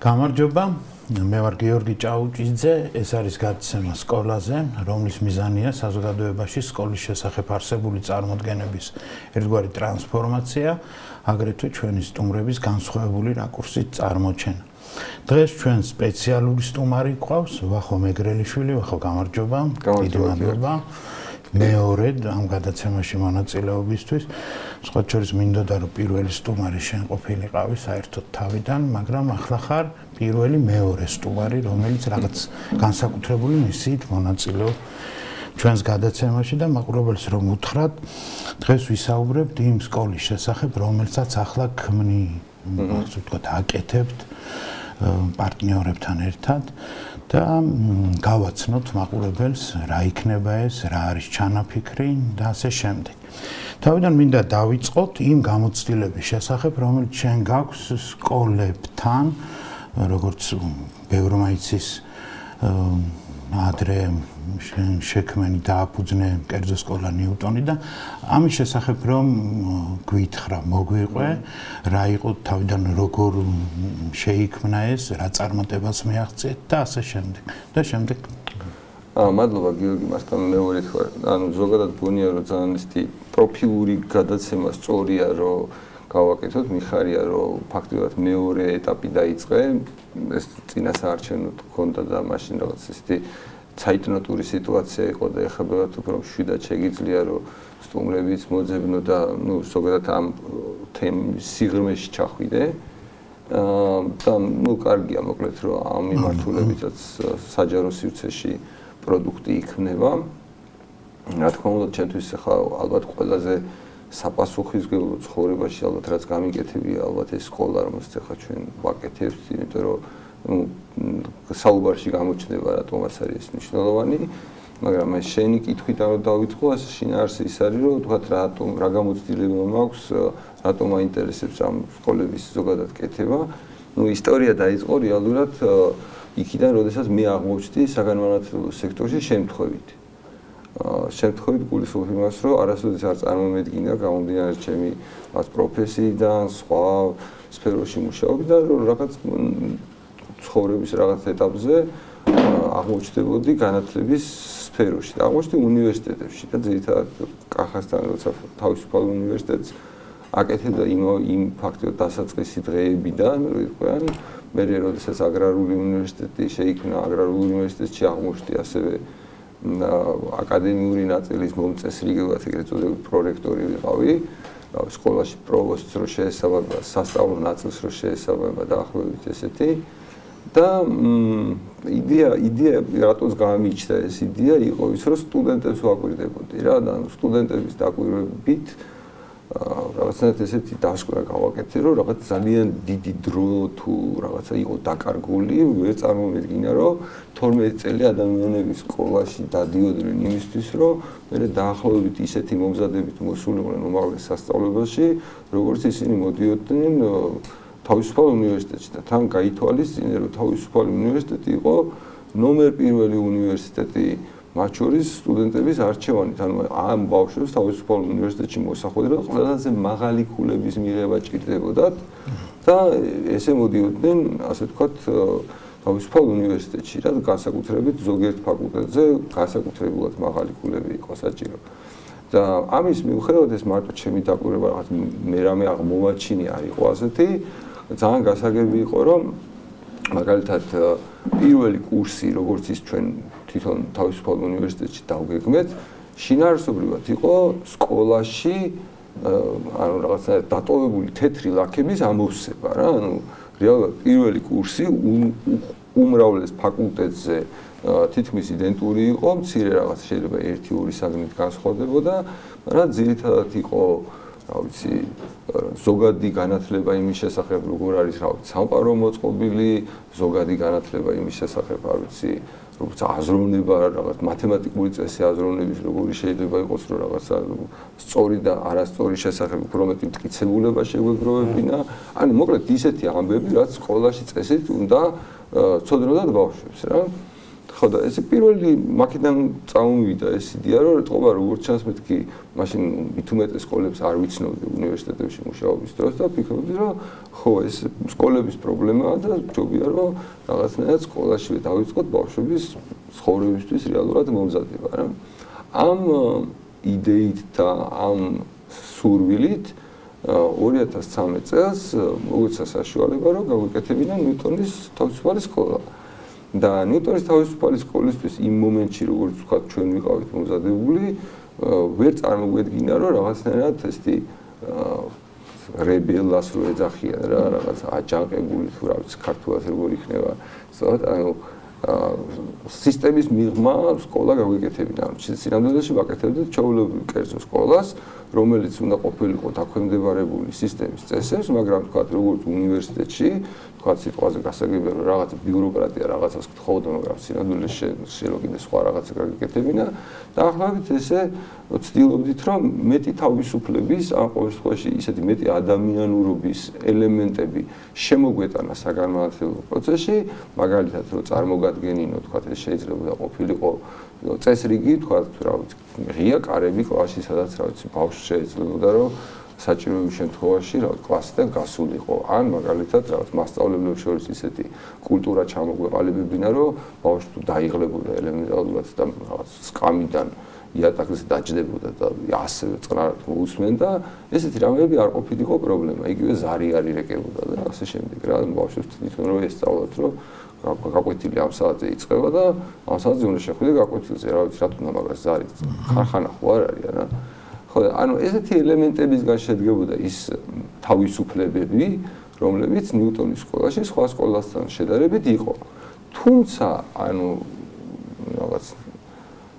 გამარჯობა, მე ვარ გიორგი ჭაუჭიძე, ეს არის გადაცემა სკოლაზე, რომლის მიზანია საზოგადოებაში სკოლის შესახებ არსებული წარმოდგენების ერთგვარი ტრანსფორმაცია, აგრეთვე ჩვენი სტუმრების განსხვავებული რაკურსით წარმოჩენა. დღეს ჩვენ სპეციალური სტუმარი გვყავს, ვახო მეგრელიშვილი, ვახო გამარჯობა, დიდი მადლობა. მეორედ ამ გადაცემაში მონაწილეობისთვის, სხვა შორის მინდოდა რომ პირველი სტუმარი შენ ყოფილიყავი საერთოდ თავიდან, მაგრამ ახლა ხარ პირველი მეორე სტუმარი, რომელიც რაღაც განსაკუთრებული მისიით მონაწილეობს ჩვენს გადაცემაში და მაყურებელს რომ უთხრათ, დღეს ვისაუბრებთ იმ სკოლის შესახებ, რომელსაც ახლა ქმნი, ასე ვთქვათ, აკეთებთ პარტნიორებთან ერთად და გავაცნოთ მაყურებელს რა იქნება ეს, რა არის ჩანაფიქრი და ასე შემდეგ. თავიდან მინდა დავიწყოთ იმ გამოცდილების შესახებ, რომელიც შენ გაქვს სკოლებთან, როგორც ბევრმა იცის ადრე შექმენი დააფუძნე კერძო სკოლა ნიუტონი და ამის შესახებ რომ გვითხრა, მოგვიყვე, რა იყო თავიდან როგორ შეიქმნა ეს, რა წარმატებას მიაღწიეთ და ასე შემდეგ. და შემდეგ მადლობა გიორგი, მასთან მეორედ ხარ. ანუ ზოგადად გონია რომ ძალიან ისეთი პროფილური გადაცემა სწორია რომ გავაკეთოთ, მიხარია რომ ფაქტობრივად მეორე ეტაპი დაიწყე, ეს წინასაარჩევნო გქონდა და მაშინ რაღაც ისეთი ცაიტნოტური სიტუაცია იყო და ეხლა ბევრად უფრო მშვიდად შეგიძლია რომ სტუმრებიც მოძებნო და ნუ ზოგადად ამ თემის სიღრმეში ჩახვიდე. და ნუ კარგია მოკლედ რომ ამ მიმართულებითაც საჯარო სივრცეში პროდუქტი იქნება. რა თქმა უნდა, ჩემთვის ახლა ალბათ ყველაზე საპასუხისმგებლო ცხოვრებაში ალბათ რაც გამიკეთებია ალბათ ეს სკოლა, რომელსაც ახლა ჩვენ ვაკეთებთ, იმიტომ რომ საუბარში გამოჩნდება რატომაც არის ეს მნიშვნელოვანი, მაგრამ ეს შენი კითხვით არ დავიწყო, ეს შინაარსი ის არის, რომ თქვათ რა გამოცდილება მაქვს, რატომ აინტერესებს ამ სკოლების ზოგადად კეთება. ნუ ისტორია დაიწყო რეალურად იქიდან, როდესაც მე აღმოჩნდი საგანმანათლებლო სექტორში შემთხვევით. შემთხვევით გულისხმობ იმას, რომ არასოდეს არ წარმომედგინა გამომდინარე ჩემი პროფესიიდან, სხვა სფეროში მუშაობიდან, რომ რაღაც ცხოვრების რაღაც ეტაპზე აღმოჩნდებოდი განათლების სფეროში და აღმოჩნდი უნივერსიტეტებში და ძირითადად კახასთან როცა თავისუფალ უნივერსიტეტს აკეთებდა იმ ფაქტობრივად დასაწყისი დღეებიდან, როიდან მე როდესაც აგრარული უნივერსიტეტი შეიქმნა, აგრარულ უნივერსიტეტში აღმოჩნდი ასევე აკადემიური ნაწილის მომწესრიგებლად ეგრეთ წოდებული პრორექტორი ვიყავი, სკოლაში პროვოსტს რო შეესაბამება, სასწავლო ნაწილს რო შეესაბამება დაახლოებით ესეთი და იდეა რატოს გამიჩნდა ეს იდეა იყო ის რომ სტუდენტებს ვაკვირდებოდი რა და სტუდენტების დაკვირვებით რაღაცნაირად ესეთი დასკვნა გავაკეთე რომ რაღაც ძალიან დიდი დრო თუ რაღაცა იყო დაკარგული ვერ წარმომედგინა რომ 12 წელი ადამიანები სკოლაში დადიოდნენ იმისთვის რომ მე დაახლოებით ისეთი მომზადებით მოსულიყვნენ უმაღლეს სასწავლებელში როგორც ისინი მოდიოდნენ თავისუფალ უნივერსიტეტში და თან გაითვალისწინე რომ თავისუფალი უნივერსიტეტი იყო ნომერ პირველი უნივერსიტეტი მათ შორის სტუდენტების არჩევანით, ანუ ამ ბავშვებს თავისუფალ უნივერსიტეტში მოსახვედრად ყველაზე მაღალი ქულების მიღება ჭირდებოდათ და ესე მოდიოდნენ, ასე ვთქვათ, თავისუფალ უნივერსიტეტში, რა განსაკუთრებით ზოგიერთ ფაკულტეტზე განსაკუთრებულად მაღალი ქულები იყო საჭირო. და ამის მიუხედავად ეს მარტო ჩემი დაკვირვება რაღაც მე რამე აღმოვაჩინე არ იყო ასეთი, ძალიან გასაგები იყო, რომ მაგალითად პირველი კურსი, როგორც ის ჩვენ თვითონ თავისუფალ უნივერსიტეტში დავგეგმეთ, შინაარსობრივად იყო სკოლაში, ანუ რაღაცნაირად დატოვებული თეთრი ლაქების ამოვსება რა, ანუ რეალურად პირველი კურსი უმრავლეს ფაკულტეტზე თითქმის იდენტური იყო, მცირე რაღაც შეიძლება 1-2 საგნით განსხვავდებოდა, მაგრამ ძირითადად იყო რა ვიცი, ზოგადი განათლება იმის შესახებ, როგორ არის, რა ვიცი, სამყარო მოწყობილი, ზოგადი განათლება იმის შესახებ, რა ვიცი, როგორც აზროვნება, რაღაც მათემატიკური წესი აზროვნების, როგორი შეიძლება იყოს, რომ რაღაცა სწორი და არასწორი შესახებ უფრო მეტი მტკიცებულება შეგვეგროვებინა. ანუ მოკლედ ისეთი ამბები, რაც სკოლაში წესით უნდა ცოდნოდათ ბავშვებს რა. ხო და ეს პირველი მაქედან წამოვიდა ეს იდეა რომ ეთყობა როგორც ჩანს მეთქი მაშინ მithumet სკოლებს არ ვიცნობდი უნივერსიტეტებში მუშაობის დროს და ფიქრობდი რომ ხო ეს სკოლების პრობლემაა და ჯობია რომ რაღაცნაირად სკოლაშივე დავიწყოთ ბავშვების ცხოვრებისთვის რეალურად მომზადება რა ამ იდეით და ამ სურვილით 2013 წელს მოგეცა საშუალება რომ გავიკეთებინა ნიუტონის თავისუფალი სკოლა და ნიუტონის თავისუფალი სკოლისთვის იმ მომენტში როგორც თქვა ჩვენ ვიყავით მომზადებული ვერ წარმოგვედგინა რომ რაღაცნაირად ესეთი რებელას რო ეძახიან რა რაღაც აჯანყებული თუ რა ვიცი ქართულად როგორ იქნება სწორად ანუ სისტემის მიღმა სკოლა გავიკეთებინა სინამდვილეში ვაკეთებდით ჩაულებრივ კერძო სკოლას რომელიც უნდა ყოფილიყო დაქვემდებარებული სისტემის წესებს მაგრამ თქვა როგორც უნივერსიტეტში თქვა სიტყვაზე გასაგებია რომ რაღაც ბიუროკრატია რაღაცას გთხოვდა მაგრამ სინამდვილეში შეიძლება სხვა რაღაცა გაგიკეთებინა და ახლავით ესე ვცდილობდით რომ მეტი თავისუფლების ან ყოველ შემთხვევაში ისეთი მეტი ადამიანურობის ელემენტები შემოგვეტანა საგანმანათლებლო პროცესში მაგალითად რომ წარმოგადგენინო თქვა ეს შეიძლება ყოფილიყო წესრიგი თქვა რა ვიცი ღია კარები კლასში სადაც რა ვიცი ბავშვი შეიძლებოდა რომ საჭიროების შემთხვევაში რა კლასიდან გასულიყო ან მაგალითად რა ვიცი მასწავლებლებს შორის ისეთი კულტურა ჩამოგვეყალიბებინა რომ ბავშვი თუ დაიღლებოდა ელემენტარულად და რაღაც სკამიდან იატაკზე დაჯდებოდა და ასევე წყნარად მოусმენდა ესეთი რამეები არ ყოფილიყო პრობლემა იგივე ზარი არ ირეკებოდა და ასე შემდეგ რა ბავშვებს თვითონ რომ ესწავლათ რომ გაკვეთილი ამ საათზე იწყება და ამ საათზე უნდა შეხვიდე გაკვეთილზე რა ვიცი რატომ მაგას ზარი ხარხანა ხო არ არის რა ხო ანუ ესეთი ელემენტებისგან შედგებოდა ის თავისუფლებები რომლებიც ნიუტონის სკოლაში სხვა სკოლასთან შედარებით იყო თუმცა ანუ რაღაც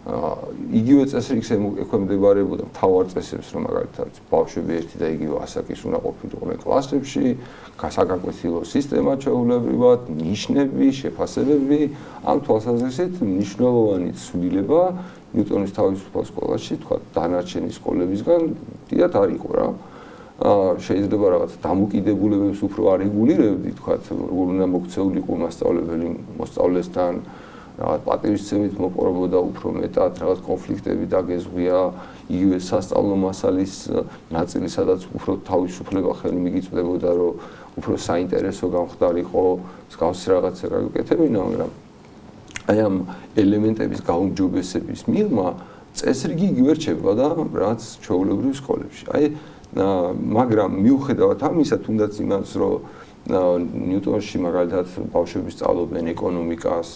იგივე წესრიგს ექვემდებარებოდა მთავარ წესებს რომ მაგალითად ბავშვები ერთი და იგივე ასაკის უნდა ყოფილიყვნენ კლასებში გასაგაკვეთილო სისტემა ჩვეულებრივად ნიშნები შეფასებები ამ თვალსაზრისით მნიშვნელოვანი ცვლილება ნიუტონის თავისუფალ სკოლაში თქვა დანარჩენი სკოლებისგან დიდად არ იყო რა შეიძლება რაღაც დამოკიდებულებებს უფრო არ რეგულირებდი თქვა როგორ უნდა მოქცეულიყო მასწავლებელი მოსწავლესთან რაღაც პატივისცემით მოპყრობოდა უფრო მეტად რაღაც კონფლიქტები დაგეზღვია იგივე სასწავლო მასალის ნაწილი სადაც უფრო თავისუფლება ხელი მიგიწვდებოდა რომ უფრო საინტერესო გამხდარიყო მსგავსი რაღაცა გაკეთებინა მაგრამ აი ამ ელემენტების გაუმჯობესების მიღმა წესრიგი იგივე რჩებოდა რაც ჩვეულებრივ სკოლებში აი მაგრამ მიუხედავად ამისა თუნდაც იმას რომ ნიუტონში მაგალითად ბავშვები სწავლობდნენ ეკონომიკას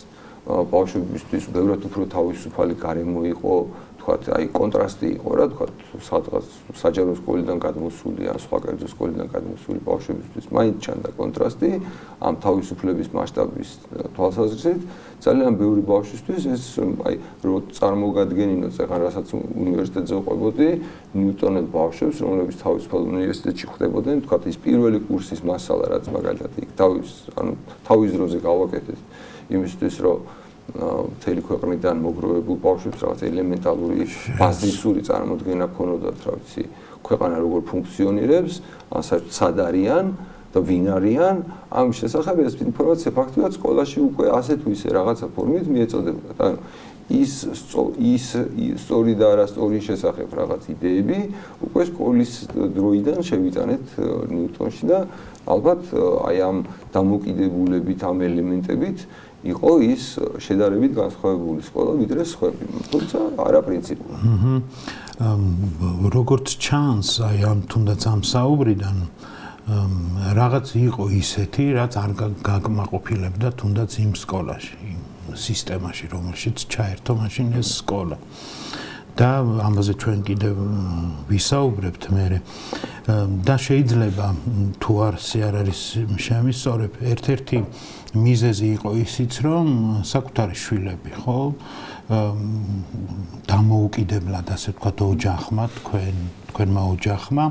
ბავშვებისთვის ბევრად უფრო თავისუფალი გარემო იყო თქვათ აი კონტრასტი იყო რა თქვათ სადღაც საჯარო სკოლიდან გადმოსული ან სხვა კერძო სკოლიდან გადმოსული ბავშვებისთვის მაინც ჩანდა კონტრასტი ამ თავისუფლების მასშტაბის თვალსაზრისით ძალიან ბევრი ბავშვისთვის ეს აი რო წარმოგადგენინოთ ეხლა რასაც უნივერსიტეტზე ვყვებოდი ნიუტონელ ბავშვებს რომლებიც თავისუფალ უნივერსიტეტში ხვდებოდნენ თქვათ ის პირველი კურსის მასალა რაც მაგალითად იქ თავის დროზე გავაკეთეთ იმისთვის რომ მთელი ქვეყნიდან მოგროვებულ ბავშვებს რაღაც ელემენტარული ბაზისური წარმოდგენა ქონოდათ რა ვიცი ქვეყანა როგორ ფუნქციონირებს ან საერთოდ სად არიან და ვინ არიან ამ შესახებ ეს ინფორმაცია ფაქტობრივად სკოლაში უკვე ასე თუ ისე რაღაცა ფორმით მიეწოდებოდა ანუ ის სწორი და არასწორი შესახებ რაღაც იდეები უკვე სკოლის დროიდან შევიტანეთ ნიუტონში და ალბათ აი ამ დამოკიდებულებით ამ ელემენტებით იყო ის შედარებით განსხვავებული სკოლა ვიდრე სხვები თუმცა არა პრინციპული როგორც ჩანს აი ამ თუნდაც ამ საუბრიდან რაღაც იყო ისეთი რაც არ გაკმაყოფილებდა თუნდაც იმ სკოლაში იმ სისტემაში რომელშიც ჩაერთო მაშინ ეს სკოლა და ამაზე ჩვენ კიდევ ვისაუბრებთ მერე და შეიძლება თუ არ არის შემისწორებ ერთ-ერთი მიზეზი იყო ისიც რომ საკუთარი შვილები ხო დამოუკიდებლად ასე ვთქვათ ოჯახმა თქვენმა ოჯახმა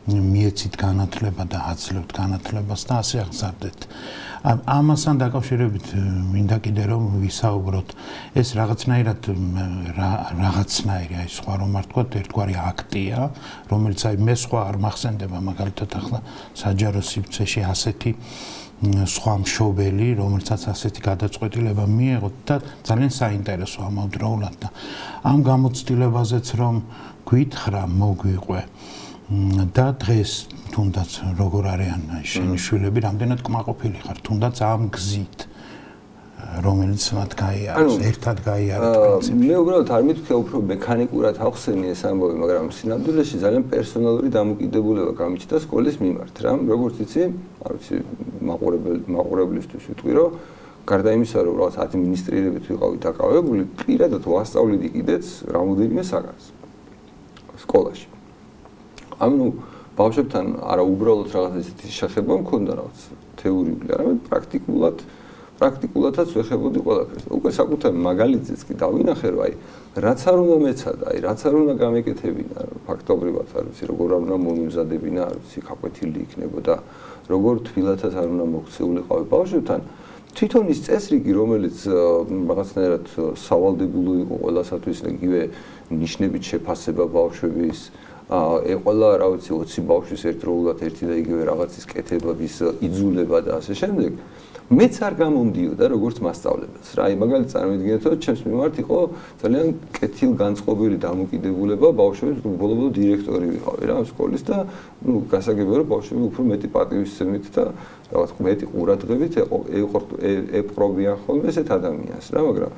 მიეცით განათლება და აცლებთ განათლებას და ასე აღზარდეთ. ამასთან დაკავშირებით მინდა კიდე რომ ვისაუბროთ ეს რაღაცნაირად აი სხვა რომ არ თქვათ ერთგვარი აქტია რომელიც აი მე სხვა არ მახსენდება მაგალითად ახლა საჯარო სივრცეში ასეთი სხვა მშობელი რომელსაც ასეთი გადაწყვეტილება მიეღოთ და ძალიან საინტერესო ამავდროულად და ამ გამოცდილებაზეც რომ გვითხრა მოგვიყვე და დღეს თუნდაც როგორ არიან შენი შვილები რამდენად კმაყოფილი ხარ თუნდაც ამ გზით რომელიც მათ გაიარეს ერთად გაიარეთ პრინციპში მე უბრალოდ არ მithქე უფრო მექანიკურად ახსენი ეს ამბავი მაგრამ სინამდვილეში ძალიან პერსონალური დამოკიდებულება გამიჩნდა სკოლის მიმართ რა როგორც იცი არ ვიცი მაყურებლისთვის ვიტყვი რომ გარდა იმისა რომ რაღაც ადმინისტრირებით ვიყავი დაკავებული პირადად ვასწავლედი კიდეც რამოდენიმე საგანს სკოლაში ანუ ბავშვებთან არა უბრალოდ რაღაც ესეთი შეხება მქონდა რაღაც თეორიული არამედ პრაქტიკულადაც ვეხებოდი ყველაფერს უკვე საკუთარ მაგალითზეც კი დავინახე რომ აი რაც არ უნდა მეცადა აი რაც არ უნდა გამეკეთებინა ფაქტობრივად არ ვიცი როგორ არ უნდა მომიმზადებინა არ ვიცი გაკვეთილი იქნებოდა როგორ თბილათაც არ უნდა მოქცეულიყავი ბავშვებთან თვითონ ის წესრიგი რომელიც რაღაცნაირად სავალდებულო იყო ყველასათვის იგივე ნიშნებით შეფასება ბავშვების ეყოლა რა ვიცი 20 ბავშვის ერთდროულად ერთი და იგივე რაღაცის კეთებების იძულება და ასე შემდეგ მეც არ გამომდიოდა როგორც მასწავლებელს რა აი მაგალითად წარმოიდგინეთ რომ ჩემს მიმართ იყო ძალიან კეთილგანწყობილი დამოკიდებულება ბავშვების ბოლო-ბოლო დირექტორი ვიყავი რა სკოლის და ნუ გასაგებია რომ ბავშვები უფრო მეტი პატივისცემით და რაღაც მეტი ყურადღებით ეპყრობიან ხოლმე ესეთ ადამიანს რა მაგრამ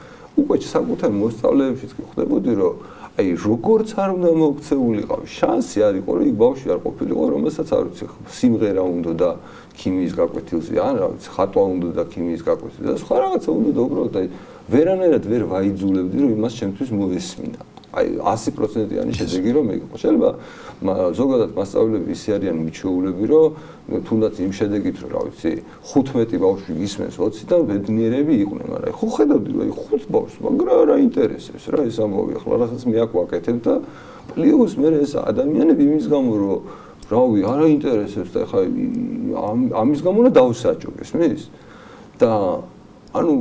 უკვე საკუთარ მოსწავლეებშიც კი ხვდებოდი რომ აი როგორც არ უნდა მოქცეულიყავი შანსი არ იყო რომ იქ ბავშვი არ ყოფილიყო რომელსაც არ ვიცი სიმღერა უნდა და ქიმიის გაკვეთილზე ან რა ვიცი ხატვა უნდა და ქიმიის გაკვეთილზე და სხვა რაღაცა უნდა და უბრალოდ აი ვერანაირად ვერ ვაიძულებდი რომ იმას ჩემთვის მოესმინა აი 100%-იანი შედეგი რომ მეკითხა შეიძლება ზოგადად მასწავლებლები ისე არიან მიჩვეულები რომ თუნდაც იმ შედეგით რომ რა ვიცი 15 ბავშვი ისმენს 20 და ბედნიერები იყვნენ მაგრამ ხო ხედავდი რომ აი 5 ბავშვს მაგრამ რა ინტერესებს რა ეს ამბავი ახლა რაღაცას მე აქ ვაკეთებ და პლუს მე ეს ადამიანები იმის გამო რომ რავი არა ინტერესებს და ხა ამის გამო უნდა დავსაჯო გესმის და ანუ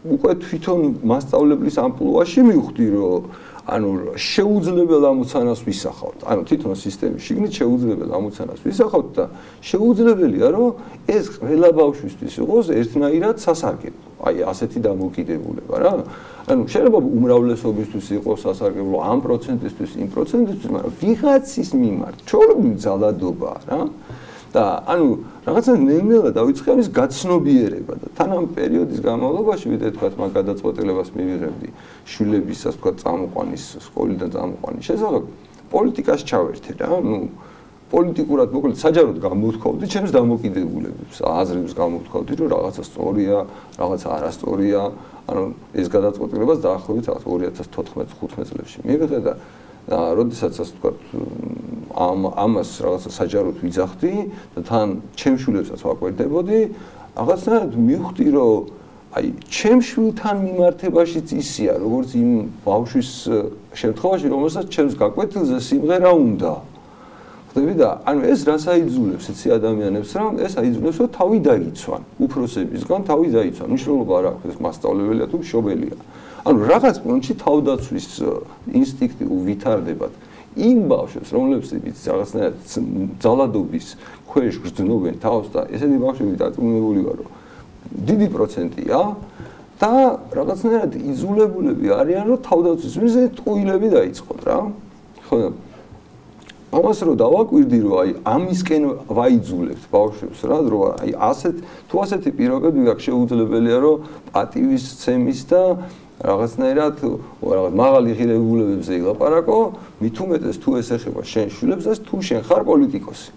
უკვე თვითონ მასწავლებლის ამპლუაში მივხვდი რომ ანუ შეუძლებელ ამოცანას ვისახავთ ანუ თვითონ სისტემის შიგნით შეუძლებელ ამოცანას ვისახავთ და შეუძლებელია რომ ეს ყველა ბავშვისთვის იყოს ერთნაირად სასარგებლო აი ასეთი დამოკიდებულება რა ანუ შეიძლება უმრავლესობისთვის იყოს სასარგებლო ამ პროცენტისთვის იმ პროცენტისთვის მაგრამ ვიღაცის მიმართ ჩვეულებრივი ძალადობაა რა და ანუ რაღაცა ნელ-ნელა დავიწყე ამის გაცნობიერება და თან ამ პერიოდის განმავლობაში ვიდრე თქვათ მაგ გადაწყვეტილებას მივიღებდი შვილებისას თქვათ წამოყვანის სკოლიდან წამოყვანის შესახებ პოლიტიკას ჩავერთე რა ну პოლიტიკურად მოკლედ საჯაროდ გამოვთქვავდი ჩემს დამოკიდებულებებს აზრებს გამოვთქვავდი რომ რაღაცა სწორია რაღაცა არასწორია ანუ ეს გადაწყვეტილებას დაახლოებით 2014-15 წლებში მივიღე და როდესაც ასე ვთქვათ ამას რაღაცა საჯაროდ ვიძახდი და თან ჩემს შვილებსაც ვაკვირდებოდი რაღაცნაირად მივხვდი რომ აი ჩემს შვილთან მიმართებაშიც ისია როგორც იმ ბავშვის შემთხვევაში რომელსაც ჩემს გაკვეთილზე სიმღერა უნდა ხდები და ანუ ეს რას აიძულებს იცი ადამიანებს რომ ეს აიძულებს რომ თავი დაიცვან უფროსებისგან თავი დაიცვან მნიშვნელობა არ აქვს ეს მასწავლებელია თუ მშობელია ანუ რაღაც პონჩი თავდაცვის ინსტინქტი უვითარდებათ იმ ბავშვებს რომლებსაც რაღაცნაირად ძალადობის ქვეშ გრძნობენ თავს და ესეთი ბავშვები დაწუნებული ვარ რომ დიდი პროცენტია და რაღაცნაირად იზოლებულები არიან რომ თავდაცვის მიზეზი ტყუილები დაიწყოთ რა ხო ამას რომ დავაკვირდი რომ აი ამისკენ ვაიძულებთ ბავშვებს რა რომ აი ასეთ თუ ასეთი პირობები გაქვს შეუძლებელია რომ პატივისცემის და რაღაცნაირად რაღაც მაღალი ღირებულებებზე ილაპარაკო მით უმეტეს თუ ეს ეხება შენ შვილებს და თუ შენ ხარ პოლიტიკოსი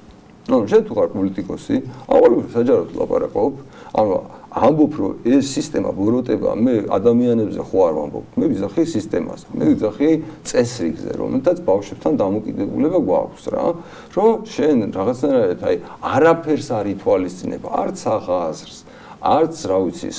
ну შენ თუ ხარ პოლიტიკოსი აყოლებს საჯაროდ ლაპარაკობ ანუ ამბობ რომ ეს სისტემა ბოროტება მე ადამიანებზე ხო არ ვამბობ მე ვიზახი სისტემას მე ვიზახი წესრიგზე რომელთაც ბავშვებთან დამოკიდებულება გვაქვს რა რომ შენ რაღაცნაირად აი არაფერს არ ითვალისწინებ არც აღაზრს არც რა ვიცი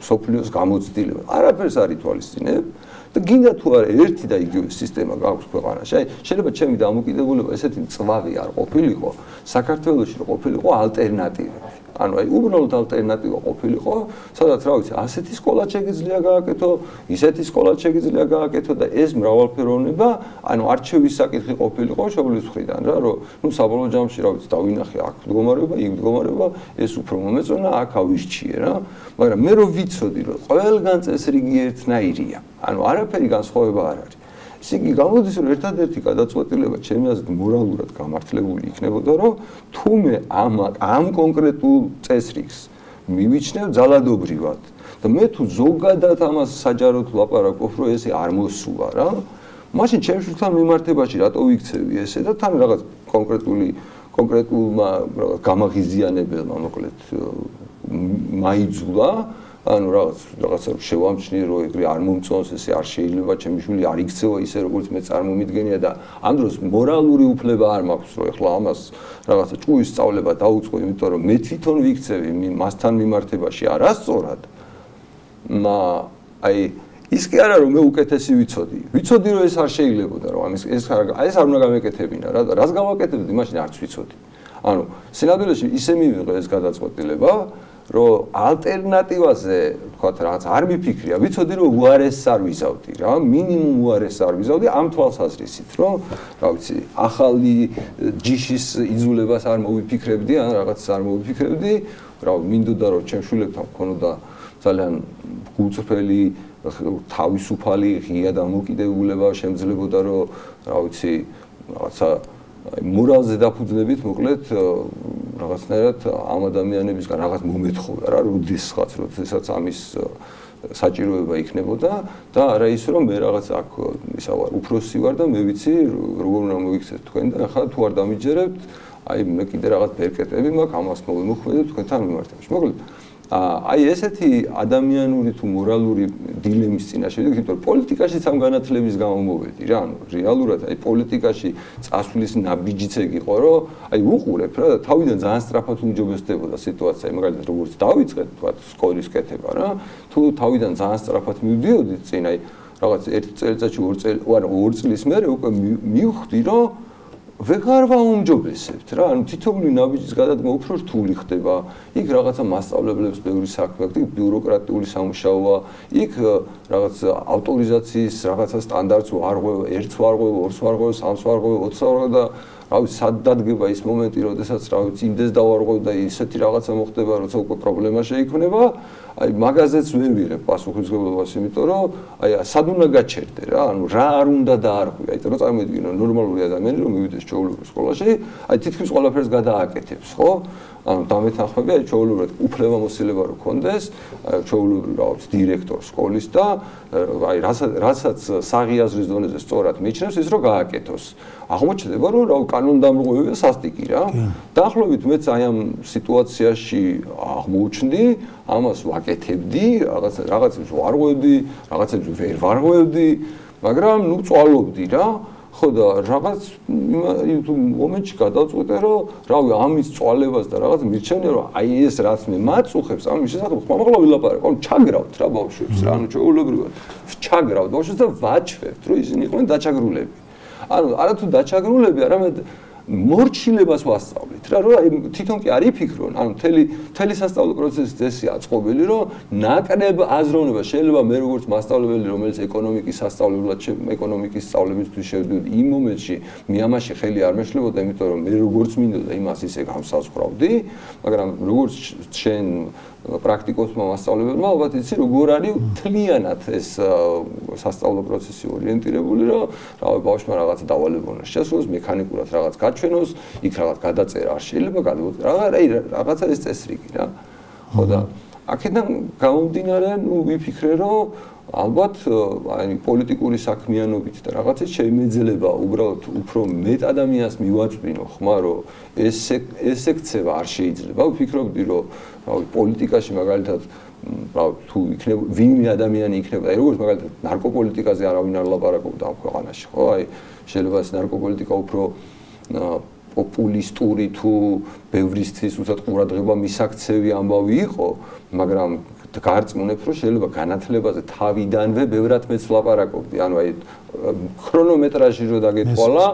სოფლიოს გამოცდილება არაფერს არ ითვალისწინებ და გინდა თუ არა ერთი და იგივე სისტემა გაქვს ქვეყანაში. აი შეიძლება ჩემი დამოკიდებულება ესეთი მწვავე არ ყოფილიყო, საქართველოში ყოფილიყო ალტერნატივები. ანუ აი უბრალოდ ალტერნატივა ყოფილიყო, სადაც რა ვიცი, ასეთი სკოლა შეგიძლია გააკეთო, ისეთი სკოლა შეგიძლია გააკეთო და ეს მრავალფეროვნება, ანუ არჩევის საკითხი ყოფილიყო შეულის მხრიდან რა, რომ ნუ საბოლოო ჯამში რა ვიცი, დავინახე აქ მდგომარეობა, იქ მდგომარეობა, ეს უფრო მომეწონა, აქ ავირჩიე რა. მაგრამ მე რო ვიცოდი, რომ ყველგან წესრიგი ერთნაირია, ანუ არაფერი განსხვავება არ არის. ისე იგი გამოდის, რომ ერთადერთი გადაწყვეტილება ჩემი აზრით მორალურად გამართლებული იქნებოდა, რომ თუ მე ამ კონკრეტულ წესრიგს მივიჩნევ ძალადობრივად და მე თუ ზოგადად ამას საჯაროდ ვლაპარაკობ, რომ ესე არ მოსულა რა, მაშინ ჩემს შვილთან მიმართებაში რატო ვიქცევი ესე და თან რაღაც კონკრეტულმა გამაღიზიანებელმა მოკლედ მაიძულა ანუ რაღაცა შევამჩნიე რომ ეგრე არ მომწონს ესე არ შეიძლება ჩემი შვილი არ იქცევა ისე როგორც მე წარმომიდგენია და ამ დროს მორალური უფლება არ მაქვს რომ ეხლა ამას რაღაცა ჭუის სწავლება დაუწყო იმიტომ რომ მე თვითონ ვიქცევი მასთან მიმართებაში არასწორად აი ის კი არა რომ მე უკეთესი ვიცოდი რომ ეს არ შეიძლებოდა რომ ეს არ უნდა გამეკეთებინა რა და რას გავაკეთებდი მაშინ არც ვიცოდი ანუ სინამდვილეში ისე მივიღე ეს გადაწყვეტილება რომ ალტერნატივაზე თქვათ რაღაც არ მიფიქრია, ვიცოდი რომ უარესს არ ვიზავდი რა, მინიმუმ უარესს არ ვიზავდი ამ თვალსაზრისით, რომ რა ვიცი, ახალი ჯიშის იძულებას არ მოვიფიქრებდი, ან რაღაცას არ მოვიფიქრებდი, რა მინდოდა რომ ჩემს შვილებთან მქონოდა ძალიან გულწრფელი, თავისუფალი, ღია დამოკიდებულება, შემძლებოდა რომ რა ვიცი, რაღაცა მორალზე დაფუძნებით მოკლედ რაღაცნაირად ამ ადამიანებისგან რაღაც მომეთხოვა რა როდესაც ამის საჭიროება იქნებოდა და არა ის რომ მე რაღაც აქ ისა ვარ უფროსი ვარ და მე ვიცი როგორ უნდა მოიქცეთ თქვენ და ახლა თუ არ დამიჯერებთ აი მე კიდე რაღაც ბერკეტები მაქვს ამას მოვიმოქმედებ თქვენთან მიმართებაში მოკლედ აი ესეთი ადამიანური თუ მორალური დილემის წინაშე ვიდექით რომ პოლიტიკაშიც ამ განათლების გამო მოვედი რა ანუ რეალურად აი პოლიტიკაში წასვლის ნაბიჯიც ეგ იყო რომ აი უყურებ რა და თავიდან ძალიან სწრაფად უმჯობესდებოდა სიტუაცია მაგალითად როგორც დავიწყეთ თქვა სკოლის კეთება რა თუ თავიდან ძალიან სწრაფად მივდიოდით წინ აი რაღაც ერთი წელიწადში ორ წლის მერე უკვე მივხვდი რომ ვეღარ ვაუმჯობესებთ რა, ანუ თითოეული ნაბიჯის გადადგმა უფრო რთული ხდება. იქ რაღაცა მასწავლებლებს ბევრი საქმე აქვს, იქ ბიუროკრატიული სამუშაოა, იქ რაღაც ავტორიზაციის რაღაცა სტანდარტს ვარღვევ, ერთს ვარღვევ, ორს ვარღვევ, სამს ვარღვევ, 20-ს ვარღვევ და რა ვიცი, სად დადგება ის მომენტი, როდესაც რა ვიცი, იმდეს დავარღვევ და ისეთი რაღაცა მოხდება, როცა უკვე პრობლემა შეიქმნება. აი მაგაზეც ვერ ვიღებ პასუხისმგებლობას, იმიტომ რომ აი სად უნდა გაჩერდე რა, ანუ რა არ უნდა დაარღვი. აი რომ წარმოვიდგინო ნორმალური ადამიანი რომ მივიდეს ჩვეულებრივ სკოლაში, აი თითქმის ყველაფერს გადააკეთებს, ხო? ანუ დამეთანხმები აი ჩვეულებრივ უფლებამოსილება რო კონდეს, ჩვეულებრივ რაღაც დირექტორ სკოლის და აი რასაც საღიაზრის დონეზე სწორად მიჩნევს ის რომ გააკეთოს. აღმოჩნდება რომ რა კანონდამრღვევია სასტიკი რა. დაახლოებით მეც აი ამ სიტუაციაში აღმოჩნდი, ამას ვაკეთებდი, რაღაცებს ვარღვევდი, რაღაცებს ვერ ვარღვევდი, მაგრამ ნუ წვალობდი რა. ხო და რაღაც მომენტში გადავწყვიტე რომ რავი ამის წვალებას და რაღაც მირჩენია რომ აი ეს რაც მე მაწუხებს ამის შესახებ ხმამაღლა ვილაპარაკო ანუ ჩაგრავთ რა ბავშვებს რა ანუ ჩვეულებრივად ჩაგრავთ ბავშვებს და ვაჩვევთ რომ ისინი იყვნენ დაჩაგრულები ანუ არათუ დაჩაგრულები არამედ მორჩილებას ვასწავლით რა რომ აი თვითონ კი არ იფიქრონ ანუ მთელი სასწავლო პროცესი წესია აწყობილი რომ ნაკრებ აზროვნება შეიძლება მე როგორც მასწავლებელი რომელიც ეკონომიკის სწავლებისთვის შევდივდი იმ მომენტში მე ამაში ხელი არ მეშლებოდა იმიტომ რომ მე როგორც მინდოდა იმას ისე გამსაზღვრავდი მაგრამ როგორც შენ პრაქტიკოსმა მასწავლებელმა ალბათ იცი როგორ არის თლიანად ეს სასწავლო პროცესი ორიენტირებული რომ რავი ბავშვმა რაღაცა დავალებონა შესულოს მექანიკურად რაღაც გაჩვენოს იქ რაღაც გადაწერა არ შეიძლება რაღაცა ეს წესრიგი რა ხო და აქედან გამომდინარე ნუ ვიფიქრე რომ ალბათ აი პოლიტიკური საქმიანობით და რაღაცა შემეძლება უბრალოდ უფრო მეტ ადამიანს მივაწვინო ხმა რომ ეს ექცევა არ შეიძლება ვფიქრობდი რომ რავი პოლიტიკაში მაგალითად თუ იქნება ვინმე ადამიანი იქნება აი როგორც მაგალითად ნარკოპოლიტიკაზე არავინ არ ლაპარაკობდა ამ ქვეყანაში ხო აი შეიძლება ეს ნარკოპოლიტიკა უფრო პოპულისტური თუ ბევრისთვის უცად ყურადღება მისაქცევი ამბავი იყო მაგრამ გარწმუნებ, რომ შეიძლება განათლებაზე თავიდანვე ბევრად მეც ვლაპარაკობდი. ანუ აი ქრონომეტრაჟი რო დაგეთვალა,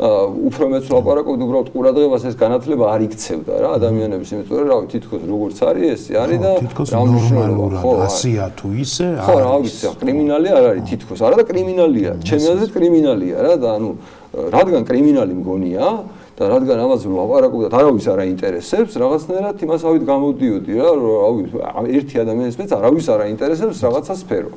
უფრო მეც ვლაპარაკობდი, უბრალოდ ყურადღებას ეს განათლება არ იქცევდა რა ადამიანების, იმიტომ რომ რავი, თითქოს როგორც არის ესე არის და რა ნორმალურად 100-ია თუ ისე არის. ხო, რა ვიცი, კრიმინალი არ არის თითქოს, არა და კრიმინალია, ჩემი აზრით კრიმინალია რა და ანუ რადგან კრიმინალი მგონია და რადგან ამაზე ვლაპარაკობ და არავის არ აინტერესებს, რაღაცნაირად იმასავით გამოდიოდი რა, რავი, ერთი ადამიანის მეც არავის არ აინტერესებს რაღაცა სფერო.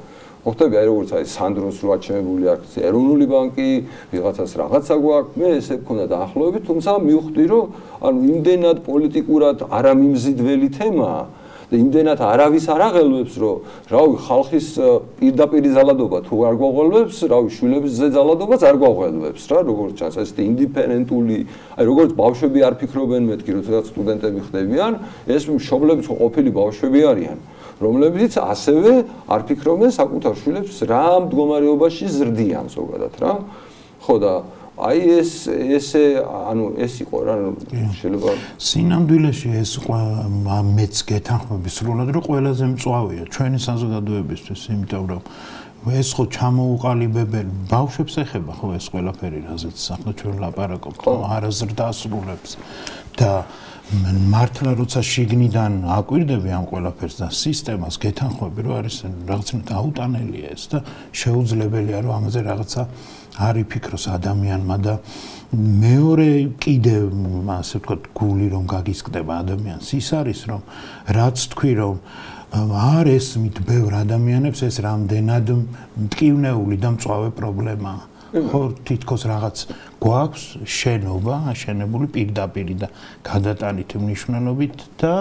მოხდები აი როგორც აი სანდროს რო აჩემებული აქვს ეროვნული ბანკი, ვიღაცას რაღაცა გვაქვს, მე ესე მქონდა დაახლოებით, თუმცა მივხვდი რომ ანუ იმდენად პოლიტიკურად არამიმზიდველი თემაა და იმდენად არავის არ აღელვებს, რომ რავი, ხალხის პირდაპირ ზალადობა თუ არ გვაღელვებს, რავი, შვილების ზეძალადობაც არ გვაღელვებს რა, როგორც ჩანს, ეს ინდიფერენტული, აი როგორც ბავშვები არ ფიქრობენ მეთქი, როცა სტუდენტები ხდებიან, ეს მშობლების ყოფილი ბავშვები არიან. რომლებიც ასევე არ ფიქრობენ საკუთარ შვილებს რა მდგომარეობაში ზრდიან ზოგადად რა. ხო და აი ესე ანუ ეს იყო რა შეიძლება სინამდვილეში ეს მეც გეთანხმები სრულად რომ ყველაზე მწვავეა ჩვენი საზოგადოებისთვის, იმიტომ რომ ეს ხო ჩამოუყალიბებელი ბავშვებს ეხება ხო ეს ყველაფერი რაზეც ახლა ჩვენ ლაპარაკობთ არაზრდასრულებს და მართლა როცა შიგნიდან აკვირდები ამ ყველაფერს და სისტემას გეთანხმები რომ არის რაღაცნაირად აუტანელია ეს და შეუძლებელია რომ ამაზე რაღაცა არ იფიქროს ადამიანმა და მეორე კიდევ ასე ვთქვათ გული რომ გაგისკდება ადამიანს ის არის რომ რაც თქვი რომ არ ესმით ბევრ ადამიანებს ეს რამდენად მტკივნეული და მწვავე პრობლემაა. ხო თითქოს რაღაც გვაქვს შენობა აშენებული პირდაპირ და გადატანითი მნიშვნელობით და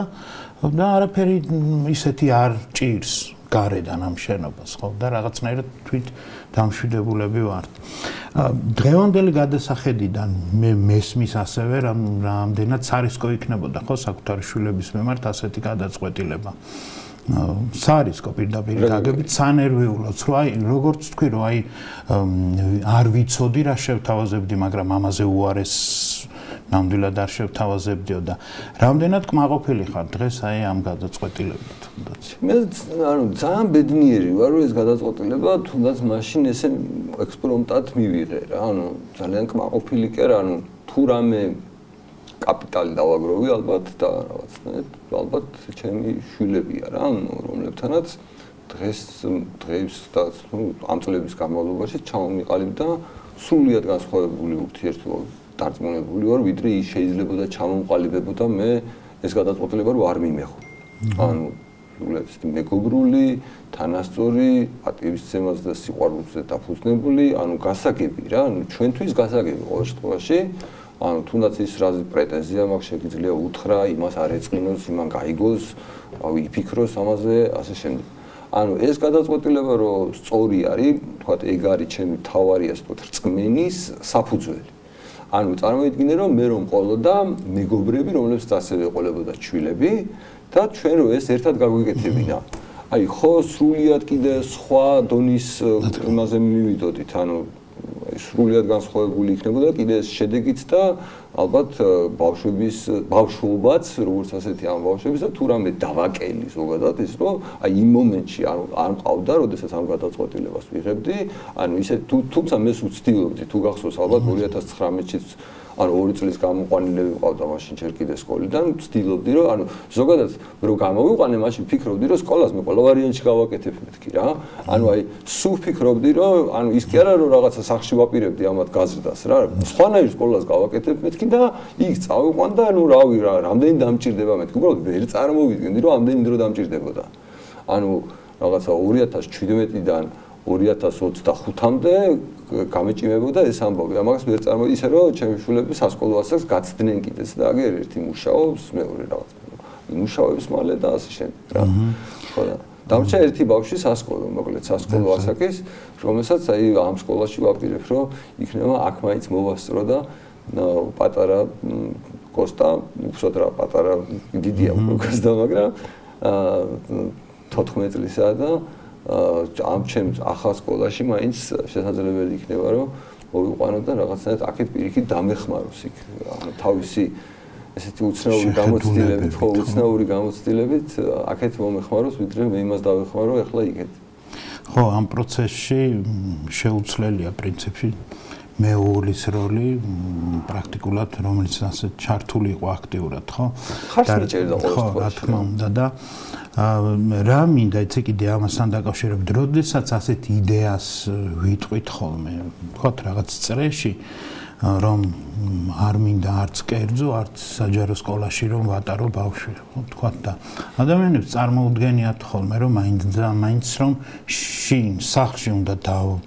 არაფერი ისეთი არ ჭირს გარედან ამ შენობას ხო და რაღაცნაირად თვით დამშვიდებულები ვართ. დღევანდელი გადასახედიდან მე მესმის ასევე რამდენად სარისკო იქნებოდა ხო საკუთარი შვილების მიმართ ასეთი გადაწყვეტილება. სარისკო პირდაპირ გაგებით სანერვიულოც რომ აი როგორც თქვი რომ აი არ ვიცოდი რა შევთავაზებდი მაგრამ ამაზე უარეს ნამდვილად არ შევთავაზებდიო და რამდენად კმაყოფილი ხარ დღეს აი ამ გადაწყვეტილებით თუნდაც მე ანუ ძალიან ბედნიერი ვარ რომ ეს გადაწყვეტილება თუნდაც მაშინ ესე ექსპრომტად მივიღე რა ანუ ძალიან კმაყოფილი კი არა ანუ თუ რამე კაპიტალი დავაგროვი ალბათ და რაღაცნაირად ალბათ ჩემი შვილებია რა რომლებთანაც დღეს და ამ წლების განმავლობაში ჩამომიყალიბ და სრულიად განსხვავებული ურთიერთობა დარწმუნებული ვარ ვიდრე ის შეიძლებოდა ჩამომყალიბებოდა მე ეს გადაწყვეტილება რომ არ მიმეხო ანუ სრულიად მეგობრული თანასწორი პატივისცემას და სიყვარულზე დაფუძნებული ანუ გასაგები რა ანუ ჩვენთვის გასაგები ყოველ შემთხვევაში ანუ თუნდაც ის რა პრეტენზია მაქვს შეიძლება უთხრა იმას არ ეწყინოს იმან გაიგოს რავი იფიქროს ამაზე ასე შემდეგ ანუ ეს გადაწყვეტილება რომ სწორი არის თქვათ ეგ არის ჩემი თავარი ასე ვთქვათ რწმენის საფუძველი ანუ წარმოიდგინე რომ მე რომ ყოლოდა მეგობრები რომლებსაც ასევე ყოლებოდა შვილები და ჩვენ რო ეს ერთად გაგვიკეთებინა აი ხო სრულიად კიდე სხვა დონის იმაზე მივიდოდით ანუ სრულიად განსხვავებული იქნებოდა კიდე ეს შედეგიც და ალბათ ბავშვობაც როგორც ასეთი ამ ბავშვების და თუ რამე დავაკელი ზოგადად ის რომ აი იმ მომენტში არ მყავდა როდესაც ამ გადაწყვეტილებას ვიღებდი ანუ ისე თუმცა მე ვცდილობდი თუ გახსოვს ალბათ 2019-ში ანუ 2 წლის გამოყვანილები ვყავდა მაშინ ჯერ კიდე სკოლიდან ვცდილობდი რომ ანუ ზოგადად რო გამოვიყვანე მაშინ ფიქრობდი რომ სკოლას მე ყველა ვარიანტში გავაკეთებ მეთქი რა ანუ აი სულ ფიქრობდი რომ ანუ ის კი არა რომ რაღაცა სახში ვაპირებდი ამათ გაზრდას რა სხვანაირ სკოლას გავაკეთებ მეთქი და იქ წავიყვან და ანუ რავი რა რამდენი დამჭირდება მეთქი უბრალოდ ვერ წარმოვიდგენდი რომ ამდენი დრო დამჭირდებოდა ანუ რაღაცა 2017-დან 2025-მდე გამეჭიმებოდა ეს ამბავი. ამას ვერ წარმოიდგინე ისე რომ ჩემი შვილები სასკოლო ასაკს გაცდნენ კიდეც და აგერ ერთი მუშაობს, მეორე რაღაც. იმუშავებს მალე და ასე შემდეგ რა. ხო და დამჭა ერთი ბავშვი სასკოლო, მოკლედ სასკოლო ასაკის, რომელსაც აი ამ სკოლაში ვაპირებ, რომ იქნება აქ მაინც მოვასწრო და პატარა კოსტა, უბრალოდ რა პატარა დიდია უკვე კოსტა, მაგრამ 14 წლისაა და ამ ჩემს ახალ სკოლაში მაინც შესაძლებელი იქნება რომ მოვიყვანო და რაღაცნაირად აქეთ პირიქით დამეხმაროს იქ ანუ თავისი ესეთი უცნაური გამოცდილებით, ხო, უცნაური გამოცდილებით აქეთ მომეხმაროს, ვიდრე მე იმას დავეხმარო, ახლა იქეთ. ხო, ამ პროცესში შეუცვლელია პრინციპში მეუღლის როლი პრაქტიკულად, რომელიც ასე ჩართული იყო აქტიურად, ხო? ხარს მიჭერდა ყოველთვის. ხო, რა თქმა უნდა და რა მინდა იცი კიდე ამასთან დაკავშირებით, როდესაც ასეთ იდეას ვიტყვით ხოლმე, ვთქვათ რაღაც წრეში რომ არ მინდა არც კერძო, არც საჯარო სკოლაში რომ ვატარო ბავშვი, ვთქვათ და ადამიანებს წარმოუდგენიათ ხოლმე რომ მაინც რომ შინ სახლში უნდა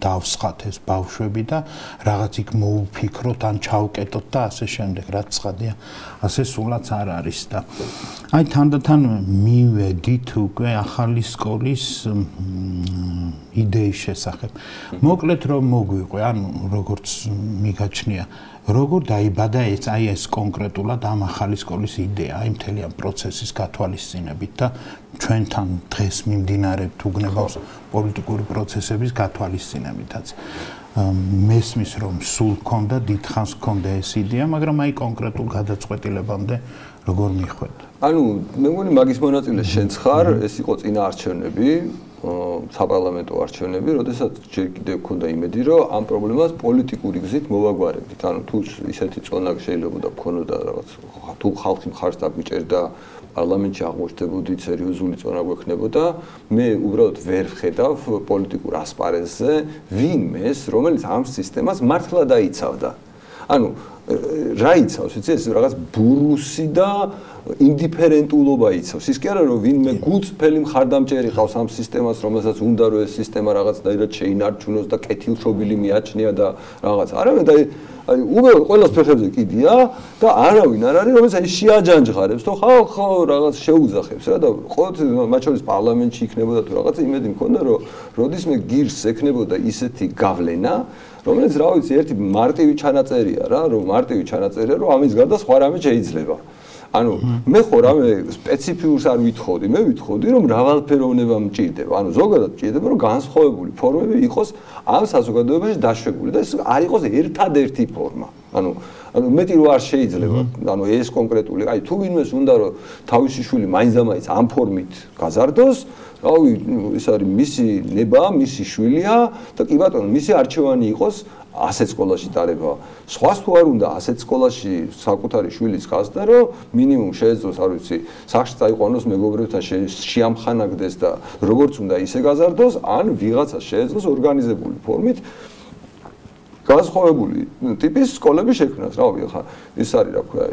დავსხათ ეს ბავშვები და რაღაც იქ მოუფიქროთ ან ჩავკეტოთ და ასე შემდეგ, რაც ცხადია, ასე სულაც არ არის და აი თანდათან მივედით უკვე ახალი სკოლის იდეის შესახებ. მოკლედ რომ მოგვიყვე, ანუ როგორც მიგაჩნია როგორ დაიბადა ეს კონკრეტულად ამ ახალი სკოლის იდეა, აი მთელი ამ პროცესის გათვალისწინებით და ჩვენთან დღეს მიმდინარე თუ გნებავს პოლიტიკური პროცესების გათვალისწინებითაც. მესმის რომ სულ ქონდა, დიდხანს ქონდა ეს იდეა, მაგრამ აი კონკრეტულ გადაწყვეტილებამდე როგორ მიხვედა? ანუ მე მგონი მაგის მონაწილე შენც ხარ, ეს იყო წინა არჩევნები, საპარლამენტო არჩევნები, როდესაც ჯერ კიდევ ქონდა იმედი, რომ ამ პრობლემას პოლიტიკური გზით მოვაგვარებთ. ანუ თუ ისეთი წონა შეიძლება გქონოდა რაღაც, თუ ხალხი მხარს დაგვიჭერდა, პარლამენტში აღმოჩნდებოდით, სერიოზული წონა გვექნებოდა, მე უბრალოდ ვერ ვხედავ პოლიტიკურ ასპარეზზე ვინმეს, რომელიც ამ სისტემას მართლა დაიცავდა. ანუ რა იცავს, იცი ეს რაღაც ბურუსი და ინდიფერენტულობა იცავს. ის კი არა რომ ვინმე გულწრფელი მხარდამჭერი ყავს ამ სისტემას, რომელსაც უნდა რომ ეს სისტემა რაღაცნაირად შეინარჩუნოს და კეთილშობილი მიაჩნია და რაღაც. არამედ აი უბრალოდ ყველას ფეხებზე კიდია და არავინ არ არის რომელიც აი შეაჯანჯღარებს თუ ხალხო რაღაც შეუძახებს რა და ყოველთვის მათ შორის პარლამენტში იქნებოდა თუ რაღაცა იმედი მქონდა რომ როდისმე გირს ექნებოდა ისეთი გავლენა რომელიც რა ვიცი ერთი მარტივი ჩანაწერია რა რომ მარტივი ჩანაწერია რომ ამის გარდა სხვა რამე შეიძლება ანუ მე ხო რამე სპეციფიურს არ ვითხოვდი მე ვითხოვდი რომ მრავალფეროვნება მჭირდება ანუ ზოგადად მჭირდება რომ განსხვავებული ფორმები იყოს ამ საზოგადოებაში დაშვებული და ეს არ იყოს ერთადერთი ფორმა ანუ მეტი რო არ შეიძლება ანუ ეს კონკრეტული აი თუ ვინმეს უნდა რომ თავისი შვილი მაინც და მაინც ამ ფორმით გაზარდოს რავი ის არის მისი ნება მისი შვილია და კი ბატონო მისი არჩევანი იყოს ასეთ სკოლაში დარება. სხვას თუ არ უნდა ასეთ სკოლაში საკუთარი შვილის გასდა, რომ მინიმუმ შეეძლოს, არ ვიცი, სახში წაიყვანოს მეგობრებთან შეამხანაგდეს და როგორც უნდა ისე გაზარდოს, ან ვიღაცა შეეძლოს ორგანიზებული ფორმით განსხვავებული ტიპის სკოლები შექმნას. რავი, ხა ის არის რა ქვია,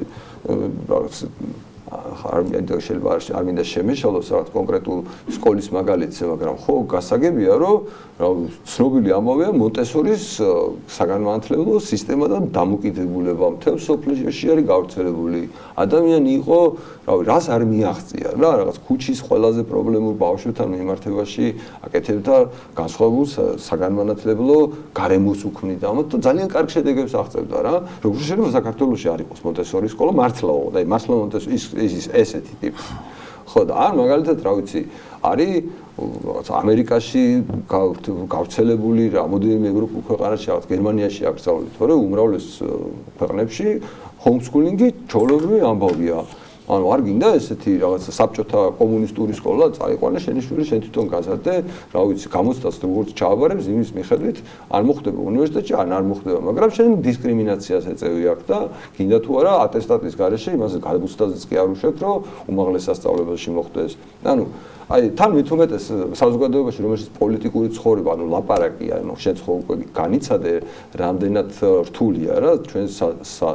რაღაც არ მინდა შემეშალოს რაღაც კონკრეტულ სკოლის მაგალითზე, მაგრამ ხო გასაგებია, რომ ცნობილი ამბავია მონტესორის საგანმანათლებლო სისტემა და დამოკიდებულება მთელ სოფლიოში არის გავრცელებული. ადამიანი იყო, რავი, რას არ მიაღწია რა, რაღაც ქუჩის ყველაზე პრობლემურ ბავშვებთან მიმართებაში აკეთებდა განსხვავებულ საგანმანათლებლო გარემოს უქმნიდა და ძალიან კარგ შედეგებს აღწევდა რა. როგორ შეიძლება საქართველოში არ იყოს მონტესორის სკოლა მართლა, და მართლა მონტესორის ის ესეთი ტიპი. ხო და არ მაგალითად რა ვიცი, არის რაღაც ამერიკაში გავრცელებული რამოდენიმე ევროპულ ქვეყანაში, რაღაც გერმანიაში აკრძალული, თორე უმრავლეს ქვეყნებში ჰომსკულინგი ჩვეულებრივი ამბავია. ანუ არ გინდა ესეთი რაღაც საბჭოთა კომუნისტური სკოლა წაიყვანე შენი შვილი შენ თვითონ გაზარდე, რა ვიცი, გამოცდას როგორც ჩააბარებს იმის მიხედვით არ მოხდება უნივერსიტეტში, არ მოხდება, მაგრამ შენ დისკრიმინაციას ეწევი აქ და გინდა თუ არა ატესტატის გარეშე იმაზე გამოცდაზეც კი არ უშვებ, რომ უმაღლეს სასწავლებელში მოხდეს. ანუ აი თან მით უმეტეს საზოგადოებაში რომელშიც პოლიტიკური ცხოვრება, ანუ ლაპარაკია, ანუ შენ ხო უკვე განიცადე რამდენად რთულია რა ჩვენ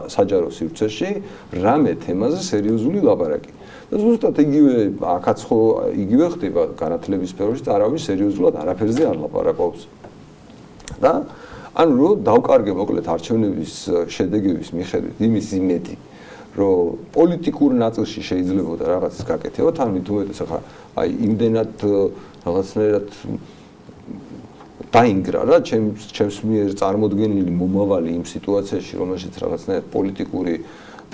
საჯარო სივრცეში რამე თემაზე სერიოზული ლაპარაკი. და ზუსტად იგივე აქაც ხო იგივე ხდება განათლების სფეროში და არავის სერიოზულად არაფერზე არ ლაპარაკობს. და ანუ რომ დავკარგე მოკლედ არჩევნების შედეგების მიხედვით იმის იმედი რომ პოლიტიკურ ნაწილში შეიძლება რაღაცის გაკეთება, თან მით უმეტეს ახლა აი იმდენად რაღაცნაირად დაინგრა რა ჩემს მიერ წარმოდგენილი მომავალი იმ სიტუაციაში, რომელშიც რაღაცნაირად პოლიტიკური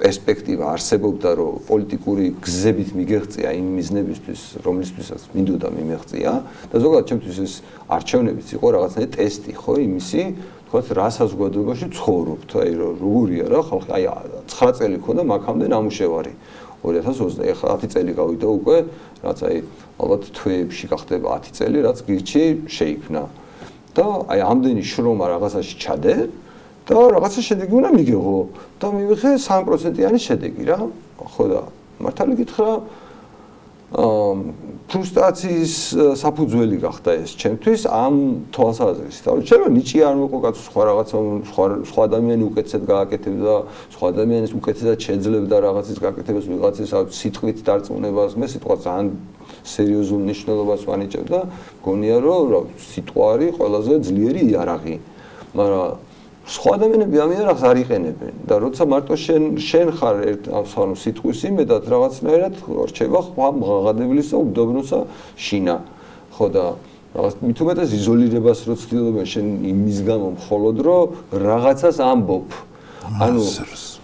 პერსპექტივა არსებობდა, რომ პოლიტიკური გზებით მიგეღწია იმ მიზნებისთვის, რომლისთვისაც მინდოდა მიმეღწია და ზოგადად ჩემთვის ეს არჩევნებიც იყო რაღაცნაირად ტესტი, ხო, იმისი, თქვათ რა საზოგადოებაში ცხოვრობთ, აი როგორია რა ხალხი, აი 9 წელი ქონდა მაგამდე ნამუშევარი 2020 ეხლა 10 წელი გავიდა უკვე, რაც აი ალბათ თვეებში გახდება 10 წელი, რაც გირჩი შეიქმნა. და აი ამდენი შრომა რაღაცაში ჩადე და რაღაცა შედეგი უნდა მიგიღო და მივიღე 3%-იანი შედეგი რა. ხო და მართალი გითხრა ფრუსტრაციის საფუძველი გახდა ეს ჩემთვის ამ თვალსაზრისით. შეიძლება ნიჭი არ მოყვა კაცო სხვა რაღაცა სხვა ადამიანი უკეთესად გააკეთებდა, სხვა ადამიანის უკეთესად შეძლებდა რაღაცის გაკეთებას, ვიღაცის სიტყვით დარწმუნებას, მე სიტყვა ძალიან სერიოზულ მნიშვნელობას ვანიჭებდა, მგონია რომ სიტყვა არის ყველაზე ძლიერი იარაღი. მაგრამ სხვა ადამიანები ამ იარაღს არ იყენებენ და როცა მარტო შენ ხარ ანუ სიტყვის იმედად რაღაცნაირად რჩება ღაღადებლისა, უდაბნოსა შინა. ხო და რაღაც მით უმეტეს იზოლირებას რო ცდილობენ შენ იმის გამო მხოლოდ რომ რაღაცას ამბობ. ანუ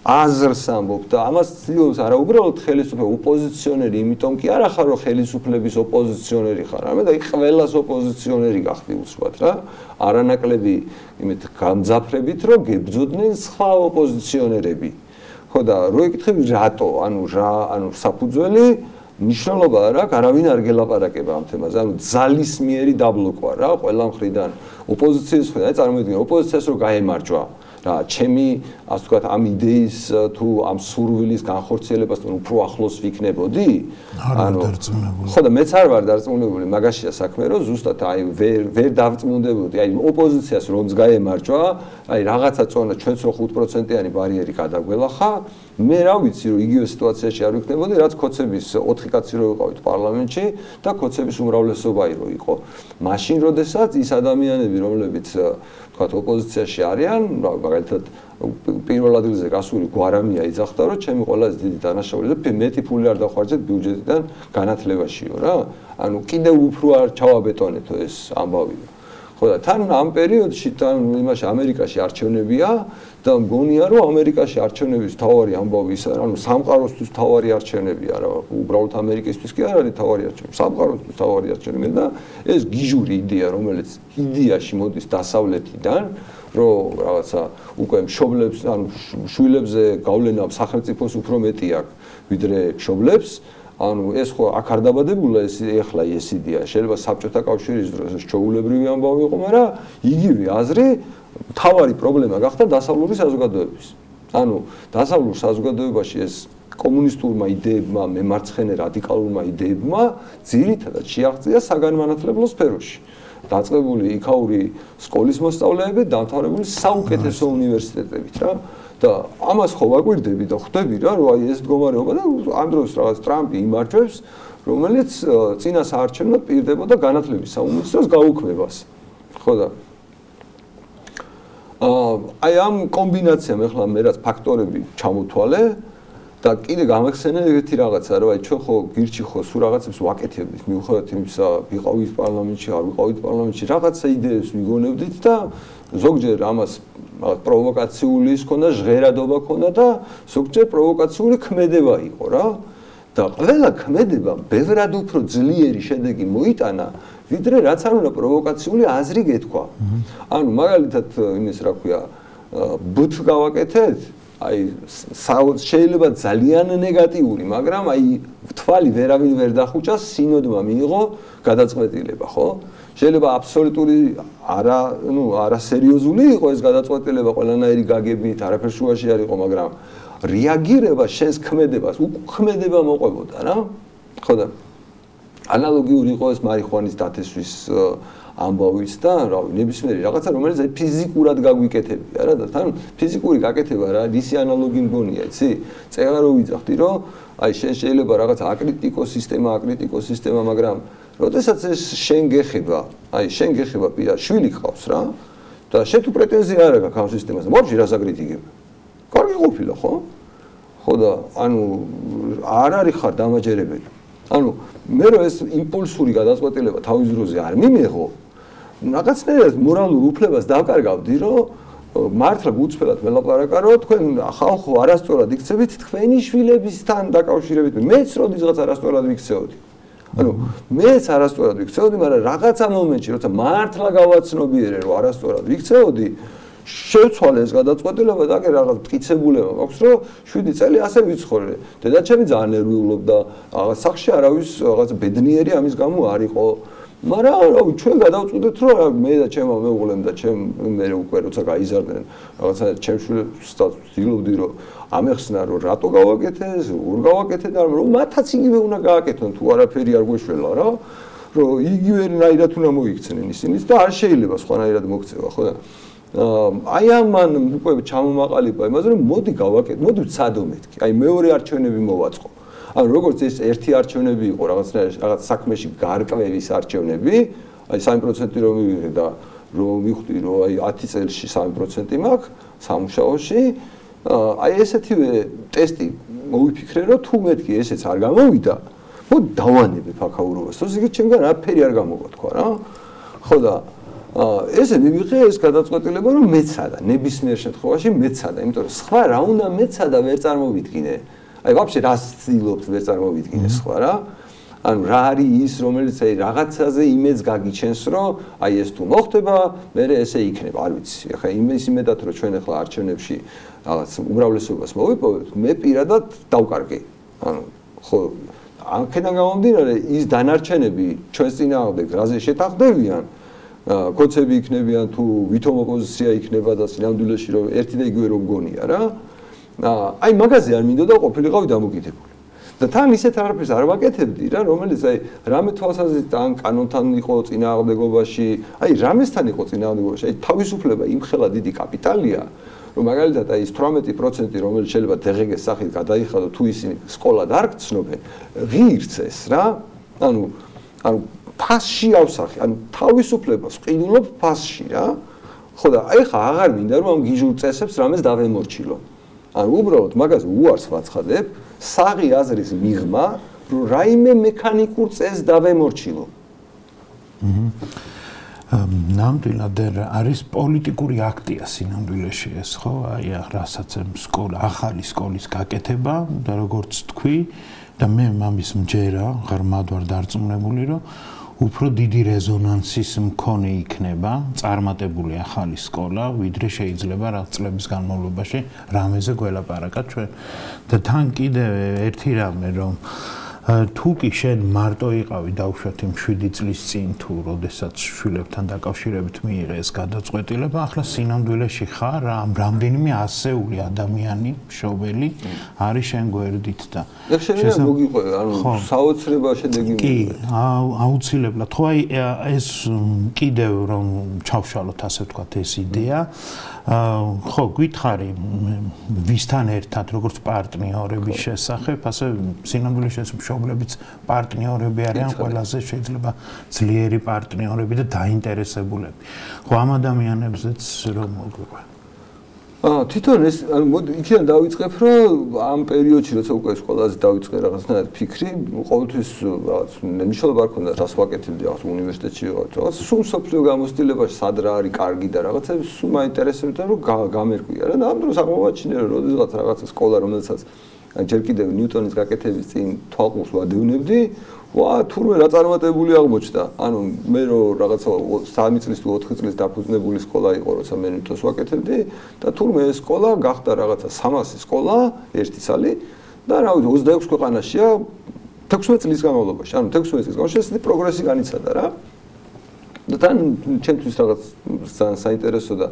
აზრს ამბობ და ამას ცდილობს არა უბრალოდ ხელისუფლება ოპოზიციონერი, იმიტომ კი არა ხარ რომ ხელისუფლების ოპოზიციონერი ხარ, არამედ აი ყველას ოპოზიციონერი გახდი უცბად რა. არანაკლები იმით გამძაფრებით რომ გებძოდნენ სხვა ოპოზიციონერები. ხო და რო ეკითხები რატო, ანუ საფუძველი ნიშნულობა რა, არავინ არ გელაპარაკება ამ თემაზე. ანუ ძალისმიერი დაბლოკვა რა, ყველა მხრიდან ოპოზიციის მხრიდან. აი წარმოიდგინე ოპოზიციას რო გაემარჯვა რა, ჩემი ასე ვთქვათ ამ იდეის თუ ამ სურვილის განხორციელებასთან უფრო ახლოს ვიქნებოდი? ხო და მეც არ ვარ დარწმუნებული მაგაშია საქმე, რომ ზუსტად აი ვერ დავწმუნდებოდი, აი ოპოზიციას რომც გაემარჯვა, აი რაღაცა წონა ჩვენც რო 5%-იანი ბარიერი გადაგველახა, მე რა ვიცი რომ იგივე სიტუაციაში არ ვიქნებოდი, რაც ქოცების 4 კაცი რო ვიყავით პარლამენტში და ქოცების უმრავლესობა იყო. მაშინ როდესაც ის ადამიანები, რომლებიც თქვათ ოპოზიციაში არიან, მაგალითად პირველ ადგილზე გასული გვარამია იძახდა, რომ ჩემი ყველაზე დიდი დანაშაული და მეტი ფული არ დავხარჯეთ ბიუჯეტიდან განათლებაშიო რა. ანუ კიდევ უფრო არ ჩავაბეტონეთო ეს ამბავი. ხო და თან ამ პერიოდში თან იმაში ამერიკაში არჩევნებია და მგონია რომ ამერიკაში არჩევნების თავარი ამბავი ის არის, ანუ სამყაროსთვის თავარი არჩევნები არა, უბრალოდ ამერიკისთვის კი არ არის თავარი არჩევნები, სამყაროსთვის თავარი არჩევნები და ეს გიჟური იდეა, რომელიც იდეაში მოდის დასავლეთიდან, რომ რაღაცა უკვე მშობლებს, ანუ შვილებზე გავლენა სახელმწიფოს უფრო მეტი აქვს, ვიდრე მშობლებს. ანუ ეს ხო აქ არ დაბადებულა ეს ეხლა ეს იდეა, შეიძლება საბჭოთა კავშირის დროს ეს ჩაულებრივი ამბავი იყო, მაგრამ იგივე აზრი თავარი პრობლემა გახდა დასავლური საზოგადოების. ანუ დასავლურ საზოგადოებაში ეს კომუნისტურმა იდეებმა, მემარცხენე რადიკალურმა იდეებმა ძირითადად შეაღწია საგანმანათლებლო სფეროში. დაწყებული იქაური სკოლის მოსწავლეები, დამთავრებული საუკეთესო უნივერსიტეტებით რა. და ამას ხო ვაკვირდები და ხვდები რა, რომ აი ეს მდგომარეობა და ამ დროს რაღაც ტრამპი იმარჯვებს, რომელიც წინა საარჩევნოდ პირდებოდა განათლების სამინისტროს გაუქმებას. ხო და აი ამ კომბინაციამ ეხლა მე რაც ფაქტორები ჩამოთვალე და კიდე გამახსენე ერთი რაღაცა, რომ აი ჩვენ ხო გირჩი ხო სულ რაღაცებს ვაკეთებდით, მიუხედავად იმისა, ვიყავით პარლამენტში, არ ვიყავით პარლამენტში, რაღაცა იდეებს ვიგონებდით და ზოგჯერ ამას პროვოკაციული ის ქონდა, ჟღერადობა ქონდა და ზოგჯერ პროვოკაციული ქმედება იყო რა. და ყველა ქმედება ბევრად უფრო ძლიერი შედეგი მოიტანა, ვიდრე რაც არ უნდა პროვოკაციული აზრი გეთქვა. ანუ მაგალითად იმის რა ქვია, ბთ გავაკეთეთ, აი შეიძლება ძალიან ნეგატიური, მაგრამ აი თვალი ვერავინ ვერ დახუჭას, სინოდმა მიიღო გადაწყვეტილება, ხო? შეიძლება აბსოლუტური არასერიოზული იყო ეს გადაწყვეტილება, ყველანაირი გაგებით, არაფერ შუაში არ იყო, მაგრამ რეაგირება შენს ქმედებას, უქმედება მოყვებოდა რა. ხო და ანალოგიური იყო ეს მარიხუანის დათესვის ამბავიც და რავი, ნებისმიერი რაღაცა, რომელიც აი ფიზიკურად გაგვიკეთებია რა და თან ფიზიკური გაკეთება რა, ისი ანალოგი მგონია, იცი? წეღა რო ვიძახდი, რომ აი შენ შეიძლება რაღაცა აკრიტიკო სისტემა, მაგრამ როდესაც ეს შენ გეხება, აი შენ გეხება პირად, შვილი გყავს რა და შენ თუ პრეტენზია არ აქვს ამ სისტემაზე, მორჩი რას აკრიტიკებ? კარგი ყოფილა, ხო? ხო და ანუ არ არის ხარ დამაჯერებელი. ანუ მე რო ეს იმპულსური გადაწყვეტილება თავის დროზე არ მიმეღო, რაღაცნაირად მორალურ უფლებას დავკარგავდი, რომ მართლა გუწფელად ველაპარაკა, რომ თქვენ ხალხო არასწორად იქცებით თქვენი შვილებისთან დაკავშირებით, მეც როდესაც არასწორად ვიქცეოდი. ანუ მეც არასწორად ვიქცეოდი, მაგრამ რაღაცა მომენტში, როცა მართლა გავაცნობიერე, რომ არასწორად ვიქცეოდი, შევცვალე ეს გადაწყვეტილება და აკე რაღაც მტკიცებულება მაქვს რომ 7 წელი ასე ვიცხოვრე. დედაჩემი ძალიან ნერვიულობდა, რაღაც სახში არავის რაღაც ბედნიერი ამის გამო არ იყო. მაგრამ ჩვენ გადავწყვიტეთ რომ მე და ჩემო მეუღლემ და მე უკვე როცა გაიზარდნენ რაღაცა ჩემ შვილებს ვცდილობდი რომ ამეხსნა რომ რატო გავაკეთე ეს, ურ გავაკეთე და რომ მათაც იგივე უნდა გააკეთონ თუ არაფერი არ გვეშველა რა. რომ იგივენაირად უნდა მოიქცნენ ისინიც და არ შეიძლება სხვანაირად მოქცევა ხო და აი ამან უკვე ჩამომაყალიბა იმაზე რომ მოდი გავაკეთე, მოდი ვცადო მეთქი. აი მეორე არჩევნები მოვაწყო. ანუ როგორც ეს ერთი არჩევნები იყო რაღაც საქმეში გარკვევის არჩევნები, აი 3% რომ მივიღე და რომ მივხვდი რომ აი 10 წელში 3% მაქვს სამუშაოში, აი ესეთივე ტესტი მოვიფიქრე რომ თუ მეთქი ესეც არ გამოვიდა, მოდი დავანებებ აქაურობას. თორე იგი ჩემგან არაფერი არ გამოვა თქვა რა. ხო და ესე მივიღე ეს გადაწყვეტილება რომ მეცადა, ნებისმიერ შემთხვევაში მეცადა, იმიტომ რომ სხვა რა უნდა მეცადა ვერ წარმოვიდგინე. აი ვაფშე რას ცდილობთ ვერ წარმოვიდგინე სხვა რა. ანუ რა არის ის რომელიც აი რაღაცაზე იმედს გაგიჩენს რომ აი ეს თუ მოხდება, მე ესე იქნება, არ ვიცი. ახლა იმის იმედად რომ ჩვენ ახლა არჩევნებში რაღაც უმრავლესობას მოვიპოვებთ, მე პირადად დავკარგე. ანუ ხო აქედან გამომდინარე ის დანარჩენები ჩვენს წინააღმდეგ რაზე შეთანხმდებიან, კოცები იქნებიან თუ ვითომ ოპოზიცია იქნება და სინამდვილეში რომ ერთი და იგივე რომ გონია რა. აი მაგაზე არ მინდოდა ყოფილიყავი დამოკიდებული. და თან ისეთ არაფერს არ ვაკეთებდი რა, რომელიც აი რამე თვალსაზრისით ან კანონთან იყო წინააღმდეგობაში, აი რამესთან იყო წინააღმდეგობაში, აი თავისუფლება იმხელა დიდი კაპიტალია, რომ მაგალითად აი 18% რომელიც შეიძლება დღეგეს სახით გადაიხადო თუ ისინი სკოლა დარგცნობენ, ღირს ეს რა. ანუ ფასში ავსახე, ანუ თავისუფლებას ვყიდულობ ფასში რა. ხო და აი ხა აღარ მინდა რომ ამ გიჟულ წესებს რამეს დავემორჩილო. ანუ უბრალოდ მაგაზე უარს ვაცხადებ, საღი აზრის მიღმა, რომ რაიმე მექანიკურ წესს დავემორჩილო. ნამდვილად არის პოლიტიკური აქტია სინამდვილეში ეს ხო? აი რასაც ახალი სკოლის გაკეთება და როგორც თქვი და მე მამის მჯერა, ღრმად ვარ დარწმუნებული, რომ უფრო დიდი რეზონანსის მქონე იქნება წარმატებული ახალი სკოლა, ვიდრე შეიძლება რაღაც წლების განმავლობაში რამეზე გველაპარაკა ჩვენ. და თან კიდევ ერთი რამე რომ თუ კი შენ მარტო იყავი დაუშვათ იმ 7 წლის წინ თუ როდესაც შვილებთან დაკავშირებით მიიღე ეს გადაწყვეტილება, ახლა სინამდვილეში ხარ ამ რამდენიმე ასეული ადამიანი, მშობელი არის შენ გვერდით და შეიძლება მოგიყვე, ანუ საოცრება შედეგი კი, აუცილებლად. ხო აი ეს კიდევ რომ ჩავშალოთ ასე ვთქვათ ეს იდეა, ხო გითხარი ვისთან ერთად როგორც პარტნიორების შესახებ, ასე სინამდვილეში ეს მშობლებიც პარტნიორები არიან, ყველაზე შეიძლება ძლიერი პარტნიორები და დაინტერესებულები. ხო ამ ადამიანებზეც რომ მოგვიყვე. თვითონ ეს მოდი იქიდან დავიწყებ რომ ამ პერიოდში როცა უკვე სკოლაზე დავიწყე რაღაცნაირად ფიქრი, ყოველთვის რაღაც მნიშვნელობა არ ქონდა რას ვაკეთებდი რაღაც უნივერსიტეტში რაღაც სულ სოფლიო გამოცდილებაში სად რა არის კარგი და რაღაცა სულ მაინტერესებდა რომ გამერკვია რა და ამ დროს აღმოაჩინე რომ როდესაც რაღაცა სკოლა რომელსაც ჯერ კიდევ ნიუტონის გაკეთების წინ თვალყურს ვადევნებდი, თურმე რა წარმატებული აღმოჩნდა. ანუ მე რომ რაღაცა 3 წლის თუ 4 წლის დაფუძნებული სკოლა იყო, როცა მე ნიუტონს ვაკეთებდი და თურმე ეს სკოლა გახდა რაღაცა 300 სკოლა, ერთი ცალი და რა ვიცი 26 ქვეყანაშია 16 წლის განმავლობაში. ანუ 16 წლის განმავლობაში ესეთი პროგრესი განიცადა რა. და თან ჩემთვის რაღაც საინტერესო და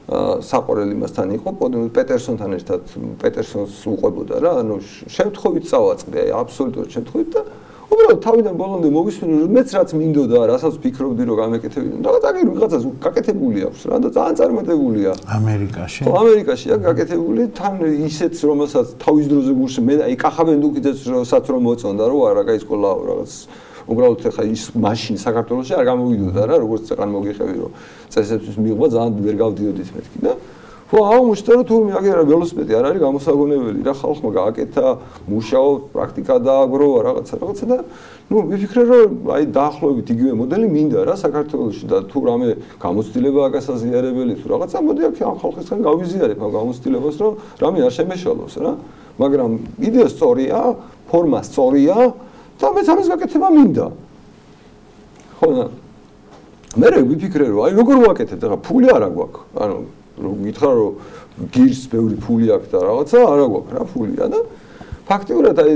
საყვარელი მასთან იყო პეტერსონთან ერთად პეტერსონს უყვებოდა რა, ანუ შემთხვევით წავაწყდი, აბსოლუტურად შემთხვევით და უბრალოდ თავიდან ბოლომდე მოვისმინე რომ მეც რაც მინდოდა, რასაც ფიქრობდი რომ გამეკეთებინა. რაღაც აგერ ვიღაცას გაკეთებული აქვს რა და ძალიან წარმატებულია. ამერიკაში. ხო, ამერიკაშია გაკეთებული, თან ისეც რომელსაც თავის დროზე გულში მე აი კახაბენდუკიძეც როსაც რომ მოწონდა რომ არა კაი სკოლაო რაღაც უბრალოდ ხა ის მაშინ საქართველოში არ გამოვიდოდა რა, როგორც წეყან მოგიხევი რომ წესებისთვის მიღმა ძალიან ვერ გავდიოდით მეთქი და ხო აღმოჩნდა რომ თურმე აგერა ველოსიპედი არ არის გამოსაგონებელი რა ხალხმა გააკეთა, მუშაო, პრაქტიკა დააგროვა რაღაცა და ნუ ვიფიქრე რომ აი დაახლოებით იგივე მოდელი მინდა რა საქართველოში და თუ რამე გამოცდილებაა გასაზიარებელი თუ რაღაცა მოდი აქ ამ ხალხისგან გავიზიარებ ამ გამოცდილებას რომ რამე არ შემეშალოს რა, მაგრამ იდეა სწორია, ფორმა სწორია და მეც ამის გაკეთება მინდა. ხო და მე ვიფიქრე რომ აი როგორ ვაკეთებ, ახლა ფული არა გვაქვს. ანუ რომ გითხრა რომ გირს ბევრი ფული აქვს და რაღაცა არა გვაქვს რა ფულია და ფაქტიურად აი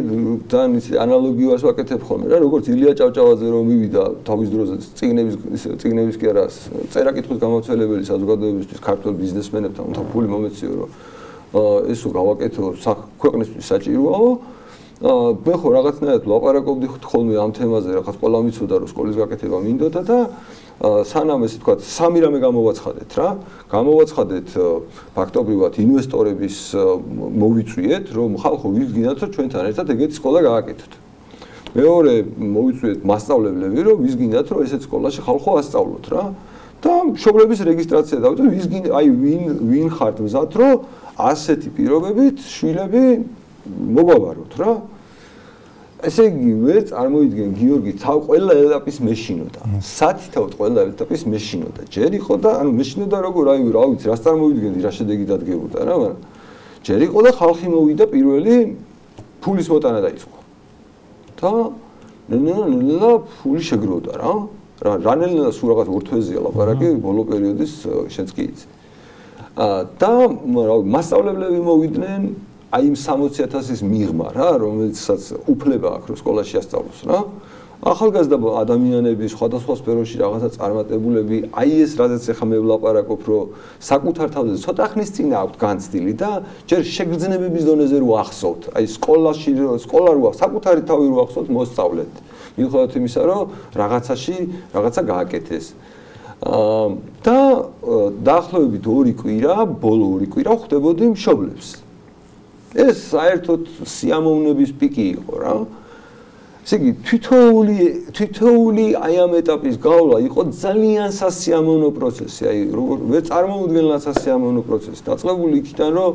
ძალიან ისე ანალოგიას ვაკეთებ ხოლმე რა როგორც ილია ჭავჭავაძე რომ მივიდა თავის დროზე წიგნების კი არა წერა-კითხვის გამავრცელებელი საზოგადოებისთვის ქართულ ბიზნესმენებთან უნდა ფული მომეციო რომ ესო გავაკეთო ქვეყნისთვის საჭიროაო მე ხო რაღაცნაირად ვლაპარაკობდი ხოლმე ამ თემაზე რაღაც ყველა მიცოდა რომ სკოლის გაკეთება მინდოდა და სანამ ესე თქვა სამი რამე გამოვაცხადეთ რა გამოვაცხადეთ ფაქტობრივად ინვესტორების მოვიწვიეთ რომ ხალხო ვინ გინდათ რომ ჩვენთან ერთად ეგეთი სკოლა გააკეთოთ მეორე მოვიწვიეთ მასწავლებლები რომ ვის გინდათ რომ ესეთ სკოლაში ხალხო ასწავლოთ რა და მშობლების რეგისტრაცია დავიწყეთ ვის გინდა აი ვინ ხართ მზად რომ ასეთი პირობებით შვილები მოგვაბაროთ რა ესე იგი ვერ წარმოიდგენ გიორგი ყველა ეტაპის მეშინოდა სათითაოდ ყველა ეტაპის მეშინოდა ჯერ იყო და ანუ მეშინოდა როგორ აი რა ვიცი რას წარმოიდგენდი რა შედეგი დადგებოდა რა მაგრამ ჯერ იყო და ხალხი მოვიდა პირველი ფულის მოტანა დაიწყო და ნელა ფული შეგროვდა რა რანელა სულ რაღაც ურთვეზია ლაპარაკი ბოლო პერიოდის შენც კი იცი და მასწავლებლები მოვიდნენ აი იმ 60,000-ის მიღმა რა რომელსაც უფლება აქვს რომ სკოლაში ასწავლოს რა ახალგაზრდა ადამიანები სხვადასხვა სფეროში რაღაცა წარმატებულები აი ეს რადგან ახლა მე ვლაპარაკობ რომ საკუთარ თავზე ცოტა ხნის წინ აქვს განცდილი და ჯერ შეგრძნებების დონეზე რო ახსოვთ აი სკოლაში სკოლა რო აქვს საკუთარი თავი რო ახსოვთ მოსწავლეთ მიუხედავად იმისა რომ რაღაცაში რაღაცა გააკეთეს და დაახლოებით 2 კვირა ბოლო 2 კვირა ხვდებოდი მშობლებს ეს საერთოდ სიამოვნების პიკი იყო რა. ესე იგი თითოეული აი ამ ეტაპის გავლა იყო ძალიან სასიამოვნო პროცესი. აი როგორ ვერ წარმოუდგენლად სასიამოვნო პროცესი. დაწყებული იქიდან რომ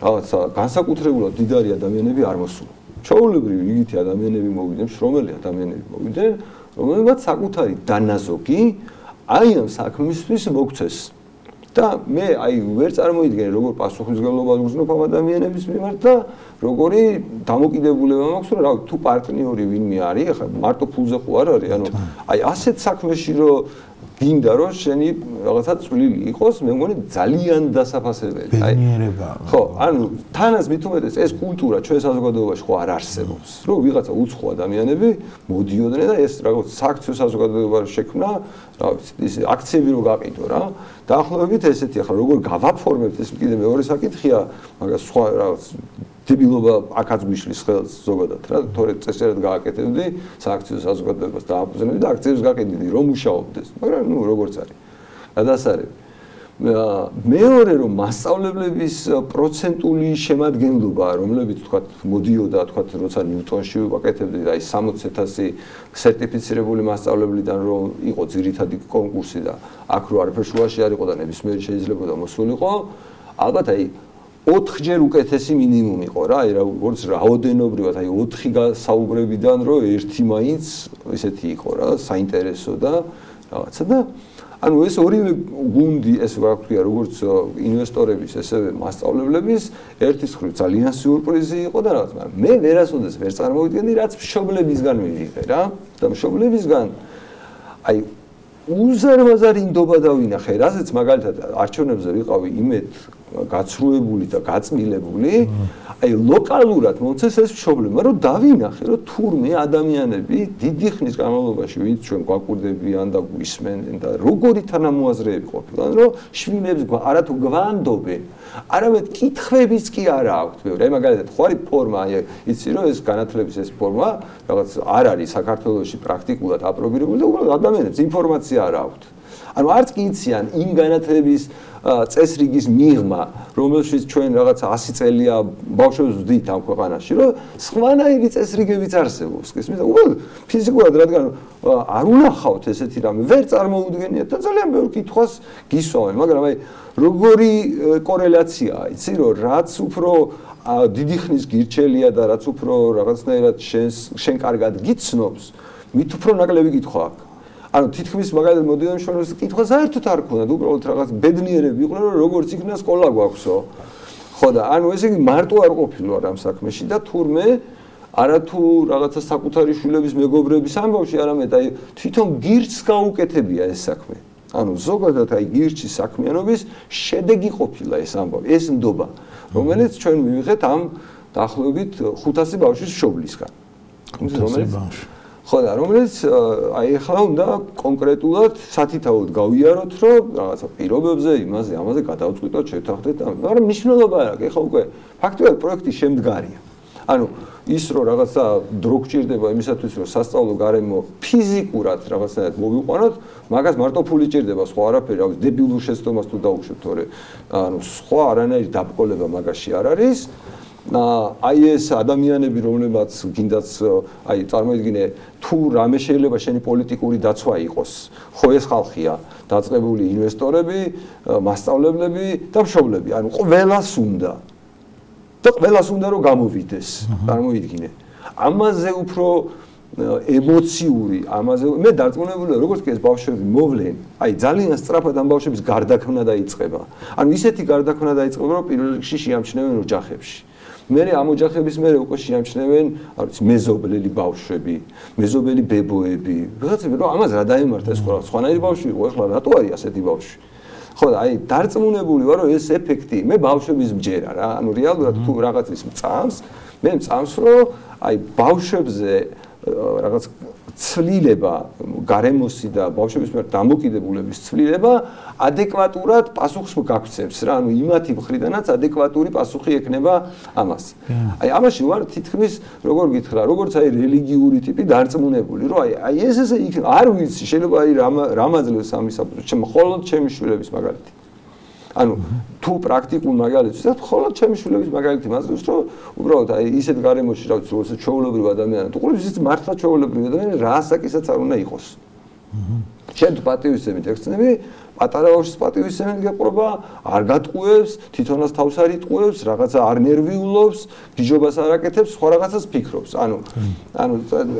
რაღაცა განსაკუთრებულად დიდარი ადამიანები არ მოსულა. ჩვეულებრივი იგითი ადამიანები მოვიდნენ, შრომელი ადამიანები მოვიდნენ, რომელებაც საკუთარი დანაზოგი აი ამ საქმისთვის მოგცეს. და მე აი ვერ წარმოიდგენე როგორ პასუხისმგებლობა გრძნობ ამ ადამიანების მიმართ და როგორი დამოკიდებულება მაქვს რომ რა თუ პარტნიორი ვინმე არის ახლა მარტო ფულზე ხო არ არის ანუ აი ასეთ საქმეში რომ გინდა რომ შენი რაღაცა წვლილი იყოს მე მგონი ძალიან დასაფასებელი აი ხო ანუ თანაც მით უმეტეს ეს კულტურა ჩვენ საზოგადოებაში ხო არ არსებობს რომ ვიღაცა უცხო ადამიანები მოდიოდნენ და ეს რაღაც სააქციო საზოგადოება შექმნა რა ვიცი ის აქციები რო გაყიდო რა დაახლოებით ესეთი ახლა როგორ გავაფორმებთ ეს კიდე მეორე საკითხია მაგას სხვა რაღაც დებილობა აქაც გვიშლის ხელს ზოგადად რა თორე წესერად გააკეთებდი სააქციო საზოგადოებას დააფუძნებდი და აქციებს გაყიდდი რომ მუშაობდეს მაგრამ ნუ როგორც არის გადასარევი მეორე რომ მასწავლებლების პროცენტული შემადგენლობა რომლებიც თქვა მოდიოდა თქვა როცა ნიუტონში ვაკეთებდი აი 60,000 სერტიფიცირებული მასწავლებელიდან რომ იყო ძირითადი კონკურსი და აქ რო არაფერ შუაში არ იყო და ნებისმიერი შეიძლება და მოსულიყო ალბათ აი 4-ჯერ უკეთესი მინიმუმი იყო რა, აი როგორც რაოდენობრივად, აი 4 საუბრებიდან რომ ერთი მაინც ესეთი იყო რა, საინტერესო და რაღაცა და ანუ ეს ორივე გუნდი ეს ვაქვია როგორც ინვესტორების, ესევე მასწავლებლების ერთის მხრივ ძალიან სიურპრიზი იყო და რაღაც, მაგრამ მე ვერასოდეს ვერ წარმოვიდგენდი რაც მშობლებისგან მივიღე რა და მშობლებისგან აი უზარმაზარი ინდობა დავინახე, რაზეც მაგალითად არჩევნებზე ვიყავი იმედ გაცრუებული და გაწმილებული, აი ლოკალურად მომცეს ეს მშობლებმა, რომ დავინახე, რომ თურმე ადამიანები დიდი ხნის განმავლობაში ვინც ჩვენ გვაკვირდებიან და გვისმენენ და როგორი თანამოაზრეები ყოფილან, რომ შვილებს არათუ გვანდობენ, არამედ კითხვებიც კი არა აქვთ ბევრი. აი მაგალითად ხო არის ფორმა, აი იცი რომ ეს განათლების ეს ფორმა რაღაც არ არის საქართველოში პრაქტიკულად აპრობირებული და უბრალოდ ადამიანებს ინფორმაცია არ აქვთ. ანუ არც კი იციან იმ განათლების წესრიგის მიღმა, რომელშიც ჩვენ რაღაცა 100 წელია ბავშვებს ვდით ამ ქვეყანაში, რომ სხვანაირი წესრიგებიც არსებობს. ისმის და უბრალოდ ფიზიკურად რადგან არ უნახავთ ესეთი რამე, ვერ წარმოუდგენიათ და ძალიან ბევრ კითხვას გისვამენ, მაგრამ აი როგორი კორელაციაა, იცი რომ რაც უფრო დიდი ხნის გირჩელია და რაც უფრო რაღაცნაირად შენ კარგად გიცნობს, მით უფრო ნაკლები კითხვა აქვს. ანუ თითქმის მაგალითად მოდიოდა მშობლებს კითხვა საერთოდ არ ქონდათ, უბრალოდ რაღაც ბედნიერები იყვნენ, რომ როგორც იქნა სკოლა გვაქვსო. ხო და ანუ ესე იგი მარტო არ ყოფილვარ ამ საქმეში და თურმე არათუ რაღაცა საკუთარი შვილების მეგობრების ამბავში, არამედ აი თვითონ გირჩს გაუკეთებია ეს საქმე. ანუ ზოგადად აი გირჩის საქმიანობის შედეგი ყოფილა ეს ამბავი, ეს ნდობა, რომელიც ჩვენ მივიღეთ ამ დაახლოებით 500 ბავშვის მშობლისგან. ხო და რომელიც აი ახლა უნდა კონკრეტულად სათითაოდ გავიაროთ, რომ რაღაცა პირობებზე, ამაზე გადავწყვიტოთ, შევთანხმდეთ, მაგრამ მნიშვნელობა არ აქვს. ეხლა უკვე ფაქტობრივად პროექტი შემდგარია. ანუ ის რომ რაღაცა დრო გჭირდება იმისათვის რომ სასწავლო გარემო ფიზიკურად რაღაცნაირად მოვიყვანოთ, მაგას მარტო ფული ჭირდება, სხვა არაფერი, რაღაც დებილურ შეცდომას თუ დაუშვებთ, თორე ანუ სხვა არანაირი დაბრკოლება მაგაში არ არის. აი ეს ადამიანები, რომლებმაც გინდაც აი წარმოიდგინე თუ რამე შეიძლება შენი პოლიტიკური დაცვა იყოს, ხო ეს ხალხია, დაწყებული ინვესტორები, მასწავლებლები და მშობლები, ანუ ყველას უნდა და ყველას უნდა რომ გამოვიდეს, წარმოიდგინე. ამაზე უფრო ემოციური, ამაზე მე დარწმუნებულია, როგორც კი ეს ბავშვები მოვლენ, აი ძალიან სწრაფად ამ ბავშვების გარდაქმნა დაიწყება. ანუ ისეთი გარდაქმნა დაიწყება, რომ პირველ რიგში შეამჩნევენ ოჯახებში. მერე ამ ოჯახების მერე უკვე შეამჩნევენ, არ ვიცი, მეზობლელი ბავშვები, მეზობელი ბებოები. ვიღაცები რომ ამას რა დაემართა ეს სხვანაირი ბავშვი იყო, ეხლა რატო არის ასეთი ბავშვი? ხო და აი დარწმუნებული ვარ რომ ეს ეფექტი მე ბავშვების მჯერა რა ანუ რეალურად თუ რაღაცის მწამს მე მწამს რომ აი ბავშვებზე რაღაც ცვლილება გარემოსი და ბავშვების მიერ დამოკიდებულების ცვლილება ადეკვატურად პასუხს გაგვცემს რა ანუ იმათი მხრიდანაც ადეკვატური პასუხი ექნება ამას აი ამაში ვარ თითქმის როგორ გითხრა როგორც აი რელიგიური ტიპი დარწმუნებული რომ აი ესე იქნება არ ვიცი შეიძლება აი რამაძლევს ამის მხოლოდ ჩემი შვილების მაგალითი ანუ თუ პრაქტიკულ მაგალითს ვთქვათ, ხოლმე ჩემი შვილების მაგალითი მაძლევს, რომ უბრალოდ აი ისეთ გარემოში რა ვიცი, როცა ჩვეულებრივ ადამიანად, უყურებს ის მართლა ჩვეულებრივ ადამიანი, რასაკისაც არ უნდა იყოს. შენ პატივისცემით ექცნები, პატარა ბავშვის პატივისცემით გეყრობა, არ გატყუებს, თვითონაც თავს არ იტყუებს, რაღაცა არ ნერვიულობს, გიჟობას არ აკეთებს, სხვა რაღაცას ფიქრობს. ანუ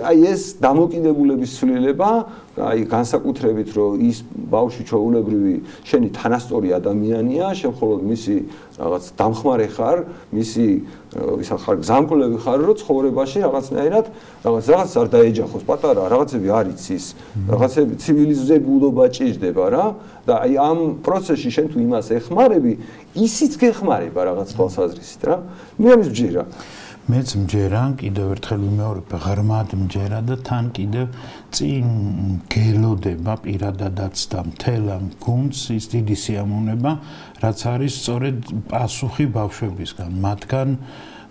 აი ეს დამოკიდებულების ცვლილება აი განსაკუთრებით რომ ის ბავშვი ჩვეულებრივი შენი თანასწორი ადამიანია, შენ მხოლოდ მისი რაღაც დამხმარე ხარ, მისი ისა ხარ გზამკვლევი ხარ, რომ ცხოვრებაში რაღაცნაირად რაღაც არ დაეჯახოს, პატარა რაღაცები არ იცის, რაღაცები ცივილიზებულობა ჭირდება რა და აი ამ პროცესში შენ თუ იმას ეხმარები, ისიც გეხმარება რაღაც თვალსაზრისით რა. მე ამის მჯერა. მეც მჯერა, კიდევ ერთხელ ვიმეორებ, ღრმად მჯერა და თან კიდევ წინ გელოდება პირადადაც და მთელ ამ გუნდს ის დიდი სიამოვნება, რაც არის სწორედ პასუხი ბავშვებისგან, მათგან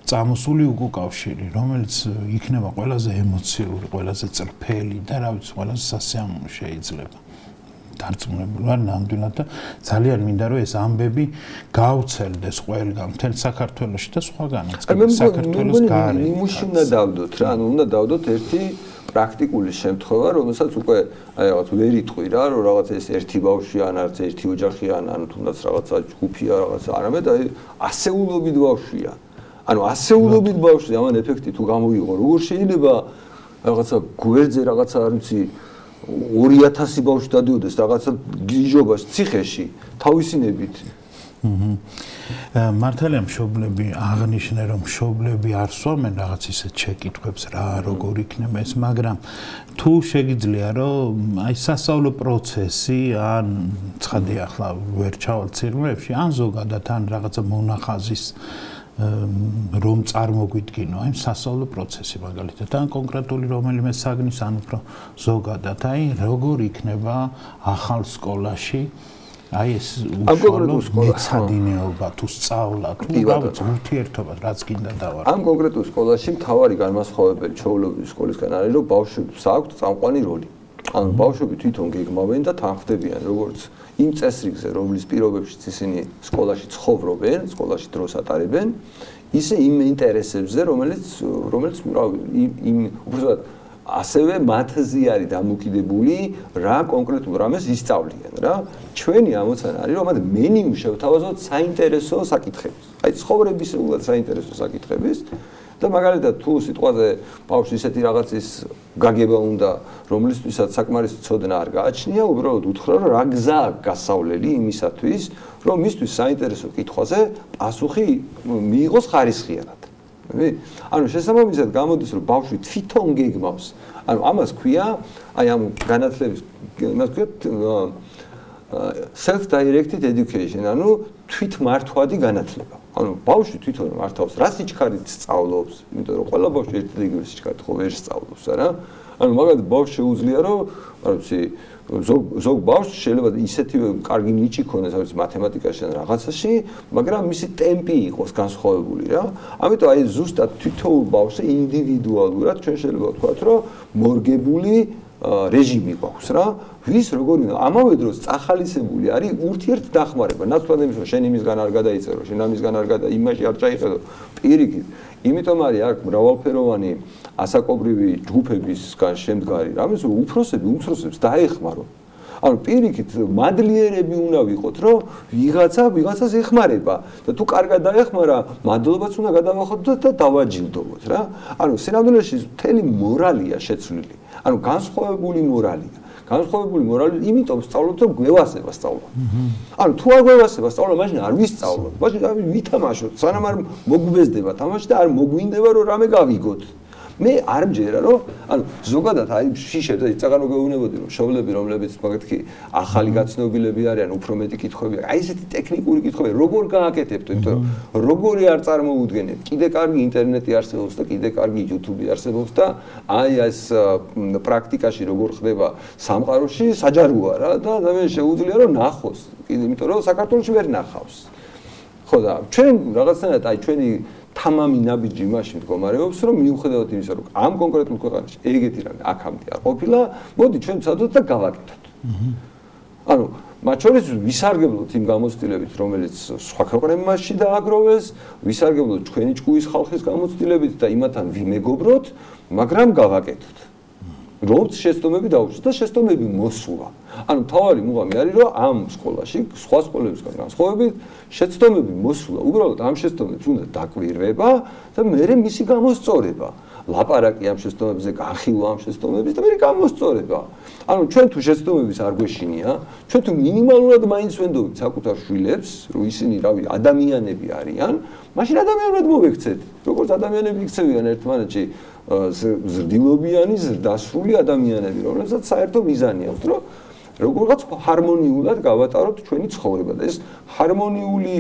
წამოსული უკავშირი, რომელიც იქნება ყველაზე ემოციური, ყველაზე წრფელი და რა ვიცი, ყველაზე სასიამოვნო შეიძლება. დარწმუნებული ვარ ნამდვილად და ძალიან მინდა რომ ეს ამბები გავცელდეს ყველგან მთელ საქართველოში და სხვაგანაც საქართველოს გარეთ. ნიმუში უნდა დავდოთ რა, ანუ უნდა დავდოთ ერთი პრაქტიკული შემთხვევა, რომელსაც უკვე აი რაღაც ვერ იტყვი რა, რომ რაღაც ეს ერთი ბავშვი ან არც ერთი ოჯახი ან თუნდაც რაღაცა ჯგუფია რაღაცა, არამედ აი ასეულობით ბავშვია. ანუ ასეულობით ბავშვი ამან ეფექტი თუ გამოვიყო, როგორ შეიძლება რაღაცა გვერდზე რაღაცა არ ვიცი 2000 ბავშვი დადიოდეს რაღაცა გიჟობას ციხეში თავისინებით. მართალია მშობლები აღნიშნე რომ მშობლები არ სვამენ რაღაც ისეთ შეკითხვებს რა როგორ იქნება ეს, მაგრამ თუ შეგიძლია რომ აი სასწავლო პროცესი ან ცხადია ახლა ვერ ჩავალ ცირმებში ან ზოგადად ან რაღაცა მონახაზის რომ წარმოგვიდგინო აი სასწავლო პროცესი მაგალითად ან კონკრეტული რომელიმე საგნის ან უფრო ზოგადად აი როგორ იქნება ახალ სკოლაში აი ეს მეცადინეობა თუ სწავლა თუ ურთიერთობა რაც გინდა დავარ ამ კონკრეტულ სკოლაში მთავარი განმასხვავებელი ჩვეულებრივი სკოლისგან არის რომ ბავშვებს აქვს წამყვანი როლი ანუ ბავშვები თვითონ გეგმავენ და თანხმდებიან როგორც იმ წესრიგზე, რომლის პირობებშიც ისინი სკოლაში ცხოვრობენ, სკოლაში დროს ატარებენ, ისე იმ ინტერესებზე, რომელიც უბრალოდ ასევე მათზე არის დამოკიდებული რა კონკრეტულ რამეს ისწავლიან რა. ჩვენი ამოცანა არის, რომ მათ მენიუ შევთავაზოთ საინტერესო საკითხების. აი ცხოვრების საინტერესო საკითხების და მაგალითად თუ სიტყვაზე ბავშვს ისეთი რაღაცის გაგება უნდა, რომლისთვისაც საკმარისი ცოდნა არ გააჩნია, უბრალოდ უთხრა რომ რა გზა აქვს გასავლელი იმისათვის, რომ მისთვის საინტერესო კითხვაზე პასუხი მიიღოს ხარისხიანად. ანუ შესაბამისად გამოდის რომ ბავშვი თვითონ გეგმავს. ანუ ამას ქვია, აი ამ განათლების, იმას ქვია self-directed education, ანუ თვითმართვადი განათლება. ანუ ბავშვი თვითონ მართავს, რა სიჩქარით სწავლობს, იმიტომ რომ ყველა ბავშვი ერთი და იგივე სიჩქარით ხო ვერ სწავლობს, არა? ანუ მაგალითად ბავშვს შეუძლია რომ, არ ვიცი, ზოგ ბავშვს შეიძლება ისეთივე კარგი ნიჭი ქონდეს, არ ვიცი, მათემატიკაში ან რაღაცაში, მაგრამ მისი ტემპი იყოს განსხვავებული რა. ამიტომ აი ზუსტად თითოეულ ბავშვს ინდივიდუალურად ჩვენ შეიძლება ვთქვათ, რომ მორგებული რეჟიმი გვაქვს რა. ვის როგორი ამავე დროს წახალისებული არის ურთიერთდახმარება. ნაცვლად იმის რომ შენ იმისგან არ გადაიწერო, შენ ამისგან არ გადა, იმაში არ ჩაიხედო, პირიქით. იმიტომ არის აქ მრავალფეროვანი ასაკობრივი ჯგუფებისგან შემდგარი რამეს რომ უფროსები უმცროსებს დაეხმარონ. ანუ პირიქით მადლიერები უნდა ვიყოთ, რომ ვიღაცას ეხმარება და თუ კარგად დაეხმარა, მადლობაც უნდა გადავახოდოთ და დავაჯილდოვოთ რა. ანუ სინამდვილეში მთელი მორალია შეცვლილი. ანუ განსხვავებული მორალია. განსხვავებული მორალი, იმიტომ სწავლობთ, რომ გვევასება სწავლა. ანუ თუ არ გვევასება სწავლა, მაშინ არ ვისწავლოთ. მაშინ ვითამაშოთ, სანამ არ მოგვბეზდება თამაში და არ მოგვინდება რომ რამე გავიგოთ. მე არ მჯერა რომ ანუ ზოგადად აი შიშებს და წაღანო გეუბნებოდი რომ შოვლები რომლებიც მაგათი ახალი გაცნობილები არიან, უფრო მეტი კითხვები აქვს. აი ესეთი ტექნიკური კითხვები როგორ გააკეთებთ, იმიტომ რომ როგორი არ წარმოუდგენთ. კიდე კარგი ინტერნეტი არსებობს და კიდე კარგი YouTube არსებობს და აი ეს პრაქტიკაში როგორ ხდება სამყაროში საჯაროა რა და ადამიანს შეუძლია რომ ნახოს. კიდე იმიტომ რომ საქართველოში ვერ ნახავს. ხო და ჩვენ რაღაცნაირად აი ჩვენი თამამი ნაბიჯი მაშინ მდგომარეობს, რომ მიუხედავად იმისა, რომ ამ კონკრეტულ ქვეყანაში ეგეთი რამე აქამდე არ ყოფილა, მოდი ჩვენ ვცადოთ და გავაკეთოთ. ანუ მათ შორის ვისარგებლოთ იმ გამოცდილებით, რომელიც სხვა ქვეყნებში დააგროვეს, ვისარგებლოთ ჩვენი ჭკუის ხალხის გამოცდილებით და იმათთან ვიმეგობროთ, მაგრამ გავაკეთოთ. როგორც შეცდომები დაუშვათ და შეცდომები მოსულა. ანუ თავარი მუღამი არის, რომ ამ სკოლაში, სხვა სკოლებისგან განსხვავებით, შეცდომები მოსულა. უბრალოდ ამ შეცდომებს უნდა დაკვირვება და მერე მისი გამოსწორება. ლაპარაკი ამ შეცდომებზე, განხილვა ამ შეცდომების და მერე გამოსწორება. ანუ ჩვენ თუ შეცდომების არ გვეშინია, ჩვენ თუ მინიმალურად მაინც ვენდობთ საკუთარ შვილებს, რომ ისინი რავი ადამიანები არიან, მაშინ ადამიანურად მოვექცეთ. როგორც ადამიანები იქცევიან ერთმანეთში ზრდილობიანი, ზრდასრული ადამიანები, რომლებსაც საერთო მიზანი აქვს, რომ როგორღაც ჰარმონიულად გავატაროთ ჩვენი ცხოვრება და ეს ჰარმონიული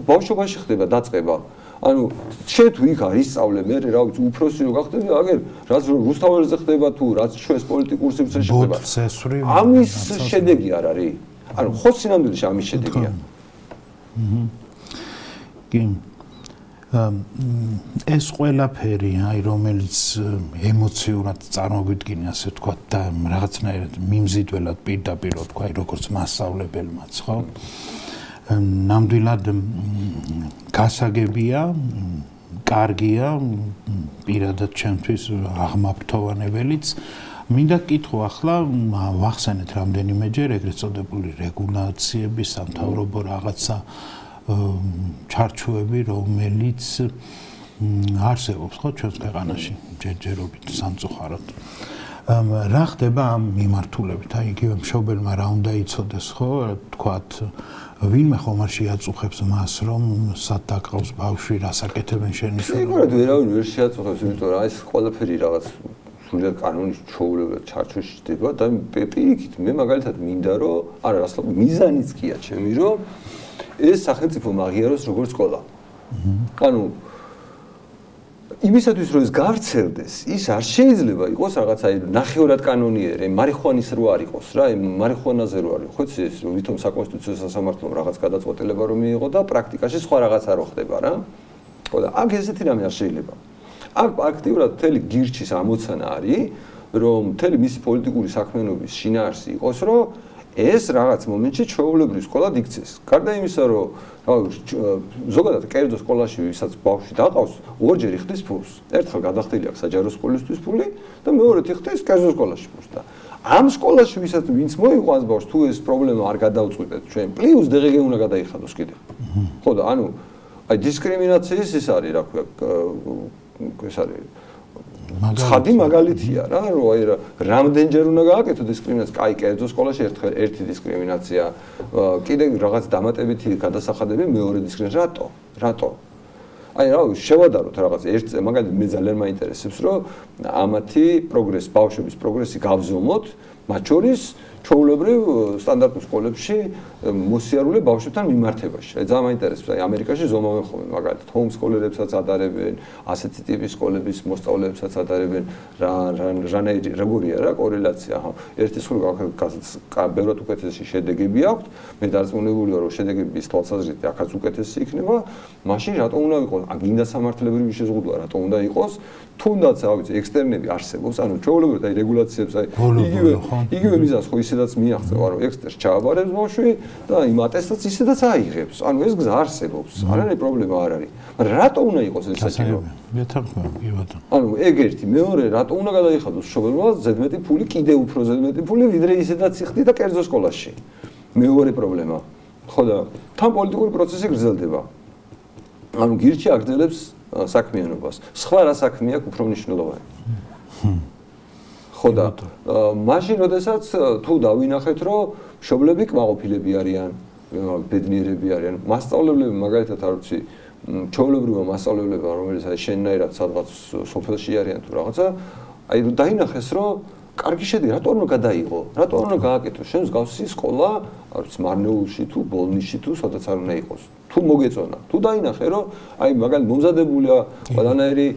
ბავშვობაში ხდება დაწყება. ანუ შენ თუ იქ არ ისწავლე მე რა ვიცი უფროსი რო გახდები, აგერ რაც რუსთაველზე ხდება თუ რაც ჩვენს პოლიტიკურ სივრცეში ხდება. ამის შედეგი არ არის. ანუ ხო სინამდვილეში ამის შედეგია. კი ეს ყველაფერი, აი რომელიც ემოციურად წარმოგვიდგინე, ასე ვთქვათ და რაღაცნაირად მიმზიდველად პირდაპირ ვთქვა, აი როგორც მასწავლებელმაც, ხო? ნამდვილად გასაგებია, კარგია, პირადად ჩემთვის აღმაფრთოვანებელიც. მინდა კითხო ახლა ვახსენეთ რამდენიმეჯერ ეგრეთ წოდებული რეგულაციების სამთავრობო რაღაცა ჩარჩოები, რომელიც არსებობს ხო ჩვენს ქვეყანაში ჯერჯერობით სამწუხაროდ. რა ხდება ამ მიმართულებით? აი იგივე მშობელმა რა უნდა იცოდეს ხო, თქვათ ვინმე ხომ არ შეაწუხებს მას, რომ სად დაკრავს ბავშვი, რასაკეთებენ შენიშნულება. ეგრეთ ვერავინ ვერ შეაწუხებს, იმიტომ რომ ეს ყველაფერი რაღაც სულიად კანონის ჩაუვლებლად ჩარჩოში ხდება და პირიქით მე მაგალითად მინდა რომ არა რას მიზანიც კია ჩემი რომ ეს სახელმწიფო მაღიაროს როგორც სკოლა. ანუ იმისათვის რომ ეს გავრცელდეს, ის არ შეიძლება იყოს რაღაცა ნახევრად კანონიერი, მარიხუანის რო არ იყოს რა, მარიხუანაზე რო არის. ხო იცი ეს ვითომ საკონსტიტუციო სასამართლომ რაღაც გადაწყვეტილება რომ მიიღო და პრაქტიკაში სხვა რაღაცა რო ხდება რა. ხო და აქ ესეთი რამე არ შეიძლება. აქ აქტიურად მთელი გირჩის ამოცანა არის, რომ მთელი მისი პოლიტიკური საქმიანობის შინაარსი იყოს, რომ ეს რაღაც მომენტში ჩვეულებრივ სკოლად იქცეს. გარდა იმისა, რომ ზოგადად კერძო სკოლაში ვისაც ბავშვი დაყავს, ორჯერ იხდის ფულს. ერთხელ გადახდილი აქვს საჯარო სკოლისთვის ფული და მეორედ იხდის კერძო სკოლაში ფულს და ამ სკოლაში ვისაც ვინც მოიყვანს ბავშვს, თუ ეს პრობლემა არ გადავწყვეტეთ ჩვენ, პლუს დღე უნდა გადაიხადოს კიდე. ხო და ანუ აი დისკრიმინაციის ის არის, რა ქვია, ეს არის ცხადი მაგალითია რა, რომ აი რამდენჯერ უნდა გააკეთო დისკრიმინაცია, აი კერძო სკოლაში ერთი დისკრიმინაცია, კიდე რაღაც დამატებითი გადასახადები, მეორე დისკრიმინაცია, რატო? აი რა შევადაროთ რაღაც ერთ მაგალითად მე ძალიან მაინტერესებს, რომ ამათი პროგრესი, ბავშვების პროგრესი გავზომოთ, მათ შორის ჩვეულებრივ სტანდარტულ სკოლებში მოსიარულე ბავშვებთან მიმართებაში. ძალიან მაინტერესებს, აი ამერიკაში ზომავენ ხოლმე, მაგალითად, ჰომსკოლერებსაც ადარებენ, ასეთი ტიპის სკოლების მოსწავლეებსაც ადარებენ, როგორია რა კორელაცია, ერთი სკოლა ბევრად უკეთესი შედეგები აქვს, მე დარწმუნებულია, რომ შედეგების თვალსაზრისით აქაც უკეთესი იქნება, მაშინ რატომ უნდა იყოს, გინდა სამართლებრივი შეზღუდვა, რატომ უნდა იყოს, თუნდაც რა ვიცი, ექსტერნები არსებობს, ანუ ჩვეულებრივ აი რეგულაციებს აი იგივე მიზანს ხო ისედაც მიაღწევა, რომ ექსტერს ჩააბარებს ბავშვი და იმ ატესტატს ისედაც აიღებს. ანუ ეს გზა არსებობს, არანაირი პრობლემა არ არის. მაგრამ რატომ უნდა იყოს ეს საჭირო? მეთანხმება, კი ბატონო. ანუ ეგ ერთი, მეორე, რატომ უნდა გადაიხადოს მშობლებმა ზედმეტი ფული, კიდევ უფრო ზედმეტი ფული, ვიდრე ისედაც იხდი და კერძო სკოლაში. მეორე პრობლემა. ხო და თან პოლიტიკური პროცესი გრძელდება. ანუ გირჩი აგრძელებს საქმიანობას. სხვა რა საქმე აქვს უფრო მნიშვნელოვანი. ხო და მაშინ როდესაც თუ დავინახეთ, რომ მშობლები კმაყოფილები არიან, ბედნიერები არიან, მასწავლებლები მაგალითად არ ვიცი, ჩვეულებრივმა მასწავლებლებმა, რომელიც აი შენნაირად სადღაც სოფელში არიან თუ რაღაცა, აი დაინახეს, რომ კარგი შედეგი, რატომ უნდა გადაიღო? რატომ უნდა გააკეთო? შენ მსგავსი სკოლა, არ ვიცი, მარნეულში თუ ბოლნისში თუ სადაც არ უნდა იყოს. თუ მოგეწონა, თუ დაინახე, რომ აი მაგალითად მომზადებულია ყველანაირი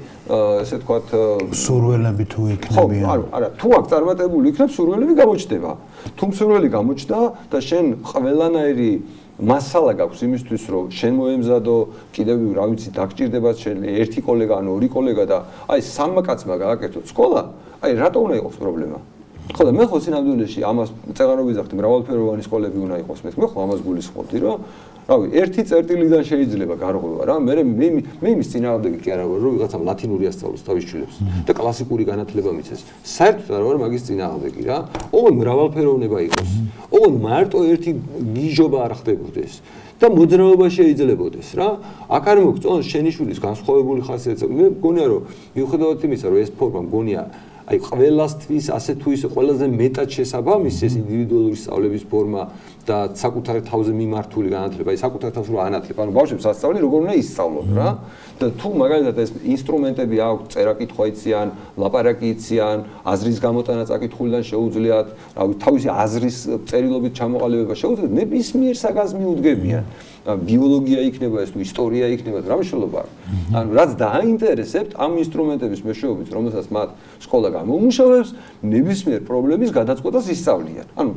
ესე თქვათ სურველები თუ იქნებიან. არა, თუ აქ წარმატებული იქნებ, სურველები გამოჩნდება. თუ სურველი გამოჩნდა და შენ ყველანაირი მასალა გაქვს იმისთვის, რომ შენ მოემზადო, კიდევ რა ვიცი, დაგჭირდებათ შენ ერთი კოლეგა, ან ორი კოლეგა და აი სამმა კაცმა გააკეთოთ სკოლა, აი რატო უნდა იყოს პრობლემა? ხო და მე ხო სინამდვილეში ამას წეღარობით ვახდი, მრავალფეროვანი სკოლები უნდა იყოს, მე ხო ამას გულისხმობდი, რომ რავი, ერთი წერტილიდან შეიძლება გარღვევა რა, მე იმის წინააღმდეგი კი არა ვარ, რომ ვიღაცამ ლათინური ასწავლოს თავის შვილებს და კლასიკური განათლება მიცეს. საერთოდ არ ვარ მაგის წინააღმდეგი რა. ოღონდ მრავალფეროვნება იყოს. ოღონდ მარტო ერთი გიჟობა არ ხდებოდეს და მოძრაობა შეიძლებაოდეს რა. აქ არ მოგწონს შენი შვილის განსხვავებული ხასიათი. მე მგონია რომ მიუხედავად იმისა, რომ ეს ფორმა მგონია აი ყველასთვის ასე თუ ისე ყველაზე მეტად შესაბამისი ეს ინდივიდუალური სწავლების ფორმა და საკუთარ თავზე მიმართული განათლება, აი საკუთარ თავს რო ანათლებ, ანუ ბავშვებს ასწავლი როგორ უნდა ისწავლონ რა. და თუ მაგალითად ეს ინსტრუმენტები აქვს, წერა-კითხვა იციან, ლაპარაკი იციან, აზრის გამოტანა წაკითხულიდან შეუძლიათ, რავი, თავისი აზრის წერილობით ჩამოყალიბება შეუძლიათ, ნებისმიერ საგანს მიუდგებიან. ბიოლოგია იქნება ეს თუ ისტორია იქნება რა მნიშვნელობა აქვს. ანუ რაც დააინტერესებთ ამ ინსტრუმენტების მეშვეობით, რომელსაც მათ სკოლა გამოუმუშავებს, ნებისმიერ პრობლემის გადაწყვეტას ისწავლიან. ანუ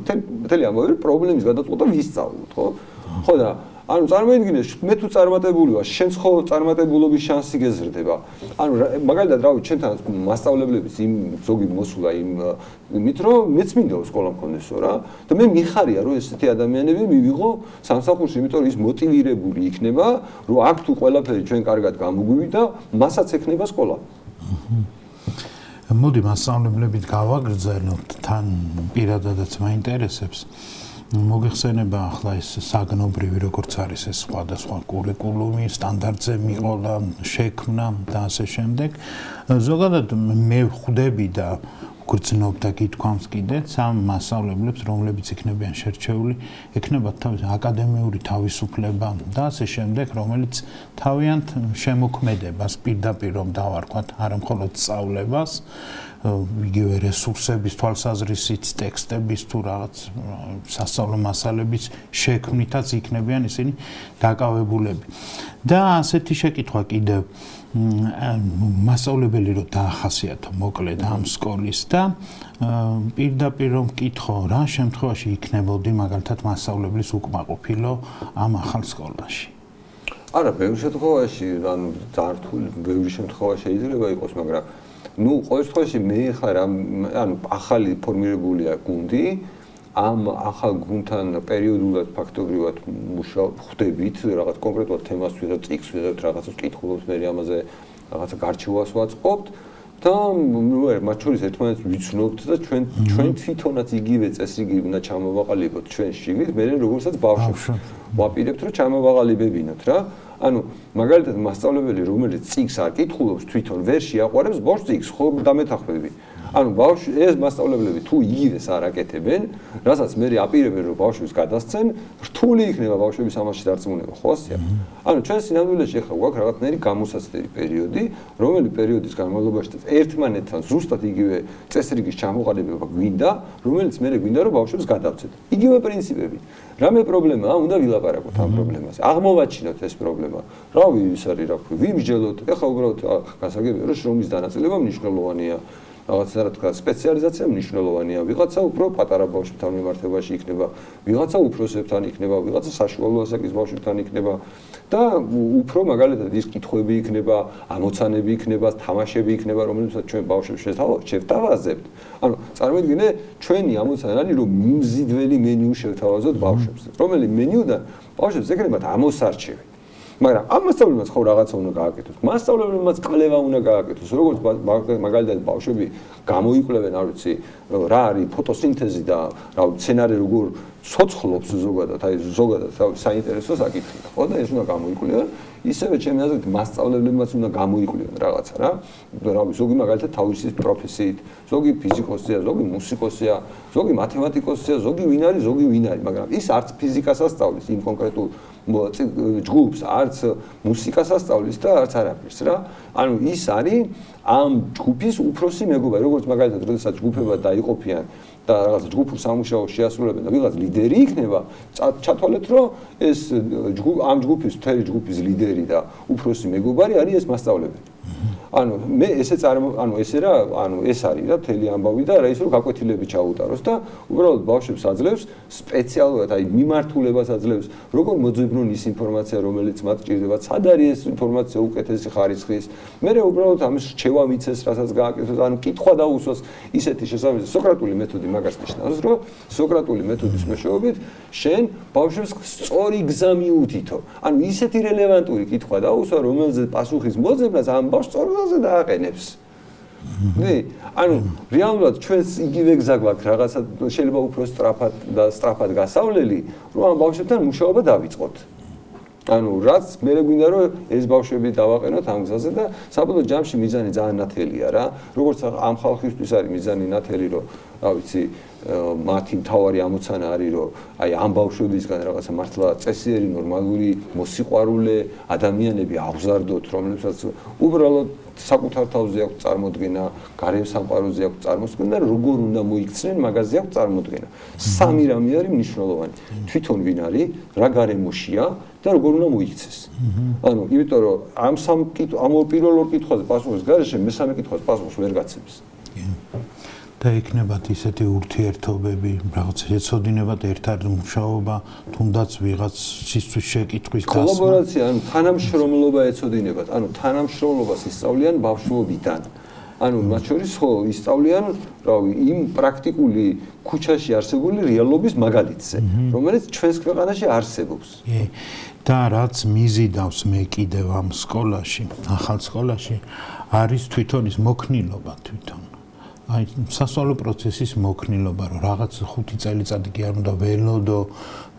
მთელი ამბავი პრობლემის გადაწყვეტა ვისწავლოთ, ხო? ხო და ანუ წარმოიდგინე, მე თუ წარმატებული ვარ, შენც ხო წარმატებულობის შანსი გეზრდება. ანუ მაგალითად, რავი, ჩვენთან მასწავლებლების იმ ზოგი მოსულა იმით, რომ მეც მინდა სკოლა მქონდესო რა. და მე მიხარია, რომ ესეთი ადამიანები მივიღო სამსახურში, იმიტომ რომ ის მოტივირებული იქნება, რომ აქ თუ ყველაფერი ჩვენ კარგად გამოგვივიდა, მასაც ექნება სკოლა. მოდი მასწავლებლებით გავაგრძელოთ, თან პირადადაც მაინტერესებს. მოგეხსენება ახლა ეს საგნობრივი როგორც არის ეს სხვადასხვა კურიკულუმი, სტანდარტზე მიყოლა, შექმნა და ასე შემდეგ. ზოგადად მე ხვდები და გრძნობ და გითქვამს კიდეც ამ მასწავლებლებს, რომლებიც იქნებიან შერჩეული, ექნებათ თავის აკადემიური თავისუფლება და ასე შემდეგ, რომელიც თავიანთ შემოქმედებას პირდაპირ რომ დავარქვათ, არა მხოლოდ სწავლებას, იგივე რესურსების თვალსაზრისით, ტექსტების თუ რაღაც სასწავლო მასალების შექმნითაც იქნებიან ისინი დაკავებულები. და ასეთი შეკითხვა კიდევ მასწავლებელი რო დაახასიათო მოკლედ ამ სკოლის და პირდაპირ რომ მკითხო რა შემთხვევაში იქნებოდი მაგალითად მასწავლებლის უკმაყოფილო ამ ახალ სკოლაში. არა, ბევრ შემთხვევაში, ანუ ძართული ბევრი შემთხვევა შეიძლება იყოს, მაგრამ ნუ ყოველ შემთხვევაში მე ხარ ანუ ახალი ფორმირებულია გუნდი, ამ ახალ გუნდთან პერიოდულად ფაქტობრივად ხვდებით, რაღაც კონკრეტულად თემას ვიღებთ, X ვიღებთ, რაღაცას კითხულობთ, მე ამაზე რაღაცა გარჩევას ვაწყობთ და მათ შორის ერთმანეთს ვიცნობთ და ჩვენ თვითონაც იგივე წესრიგი უნდა ჩამოვაყალიბოთ ჩვენ შიგნით, მე როგორცაც ბავშვებს ვაპირებთ, რომ ჩამოვაყალიბებინოთ რა. ანუ მაგალითად მასწავლებელი რომელიც X არ კითხულობს თვითონ ვერ შეაყვარებს ბავშვს X ხო დამეთახმები. ანუ ბავშვი ეს მასწავლებლები თუ იგივეს არ აკეთებენ, რასაც მე აპირებენ რომ ბავშვებს გადასცენ, რთული იქნება ბავშვების ამაში დარწმუნება, ხო ასეა? ანუ ჩვენ სინამდვილეში ახლა გვაქვს რაღაცნაირი გამოსაცდელი პერიოდი, რომელი პერიოდის განმავლობაში ერთმანეთთან ზუსტად იგივე წესრიგის ჩამოყალიბება გვინდა, რომელიც მე გვინდა რომ ბავშვებს გადავცეთ. იგივე პრინციპები. რამე პრობლემაა, უნდა ვილაპარაკოთ ამ პრობლემაზე. აღმოვაჩინოთ ეს პრობლემა. რავი, ის არის რა ქვია, ვიმსჯელოთ. ეხლა უბრალოდ გასაგებია რომ შრომის დანაწილება მნიშვნელოვანია. რაღაცა რა თქვა, სპეციალიზაცია მნიშვნელოვანია. ვიღაცა უფრო პატარა ბავშვებთან მიმართებაში იქნება, ვიღაცა უფროსებთან იქნება, ვიღაცა საშუალო ასაკის ბავშვებთან იქნება და უფრო მაგალითად ის კითხვები იქნება, ამოცანები იქნება, თამაშები იქნება, რომელსაც ჩვენ ბავშვებს შევთავაზებთ. ანუ წარმოიდგინე, ჩვენი ამოცანა არის რომ მიმზიდველი მენიუ შევთავაზოთ ბავშვებს, რომელი მენიუდან ბავშვებს ეკრებათ ამოსარჩევი. მაგრამ ამ მასწავლებელს ხო რაღაცა უნდა გააკეთოს. მასწავლებელს კვლევა უნდა გააკეთოს. როგორც მაგალითად ბავშვები გამოიკვლევენ, არ ვიცი, რა არის ფოტოსინთეზი და რა სცენარი როგორ ცოცხლობს ზოგადად, აი ზოგადად საინტერესო საკითხია. ხო და ეს უნდა გამოიკვლევან. ისევე ჩემი აზრით მასწავლებლებმაც უნდა გამოიკვლევან რაღაცა რა. რავი, ზოგი მაგალითად თავისი პროფესიით, ზოგი ფიზიკოსია, ზოგი მუსიკოსია, ზოგი მათემატიკოსია, ზოგი ვინ არის, მაგრამ ის არც ფიზიკას ასწავლის იმ კონკრეტულ ჯგუფს, არც მუსიკას ასწავლის და არც არაფერს რა. ანუ ის არის ამ ჯგუფის უფროსი მეგობარი, როგორც მაგალითად, როდესაც ჯგუფებად დაიყოფიან და რაღაც ჯგუფურ სამუშაოს შეასრულებენ და ვიღაც ლიდერი იქნება, ჩათვალეთ, რომ ეს ამ ჯგუფის მთელი ჯგუფის ლიდერი და უფროსი მეგობარი არის ეს მასწავლებელი. ანუ მე ეს არის რა თელი ამბავი და რა ის რომ გაკვეთილები ჩაუტაროს და უბრალოდ ბავშვებს აძლევს სპეციალურად აი მიმართულებას აძლევს როგორ მოძებნონ ის ინფორმაცია რომელიც მათ ჭირდებათ სად არის ეს ინფორმაცია უკეთესი ხარისხის მე უბრალოდ ამის რჩევა მიცეს რასაც გააკეთოს ანუ კითხვა დაუსვას ისეთი შესაბამისი სოკრატული მეთოდი მაგას ნიშნავს რომ სოკრატული მეთოდის მეშვეობით შენ ბავშვებს სწორი გზა მიუთითო ანუ ისეთი რელევანტური კითხვა დაუსვა რომელზეც პასუხის მოძებნას ამ ბავშვს სწორ გზაზე დააყენებს დი ანუ რეალურად ჩვენს იგივე გზა გვაქვს რაღაცა შეიძლება უფრო სწრაფად გასავლელი რომ ამ ბავშვებთან მუშაობა დავიწყოთ ანუ რაც მე გვინდა რომ ეს ბავშვები დავაყენოთ ამ გზაზე და საბოლოო ჯამში მიზანი ძალიან ნათელია რა როგორც ამ ხალხისთვის არის მიზანი ნათელი რომ რა ვიცი მათი მთავარი ამოცანა არის რომ აი ამ ბავშვებისგან რაღაცა მართლა წესიერი ნორმალური მოსიყვარულე ადამიანები აღზარდოთ რომლებსაც უბრალოდ საკუთარ თავზე აქვს წარმოდგენა, გარეო სამყაროზე აქვს წარმოდგენა, როგორ უნდა მოიქცნენ, მაგაზე აქვს წარმოდგენა. სამი რამე არის მნიშვნელოვანი. თვითონ ვინ არის, რა გარემოშია და როგორ უნდა მოიქცეს. ანუ, იმიტომ რომ ამ პირველ ორ კითხვაზე პასუხის გარეშე მესამე კითხვას პასუხს ვერ გაცემს. და იქნებათ ისეთი ურთიერთობები, რაღაც ეცოდინებათ ერთად მუშაობა, თუნდაც ვიღაც სისთვის შეკითხვის დასმა. კოლაბორაცია, ანუ თანამშრომლობა ეცოდინებათ, ანუ თანამშრომლობას ისწავლიან ბავშვობიდან. ანუ მათ შორის ხო ისწავლიან, რავი, იმ პრაქტიკული ქუჩაში არსებული რეალობის მაგალითზე, რომელიც ჩვენს ქვეყანაში არსებობს. და რაც მიზიდავს მე კიდევ ამ სკოლაში, ახალ სკოლაში, არის თვითონ ის მოქნილობა თვითონ. აი სასწავლო პროცესის მოქნილობა რომ რაღაც 5 წელიწადი კი არ უნდა ველოდო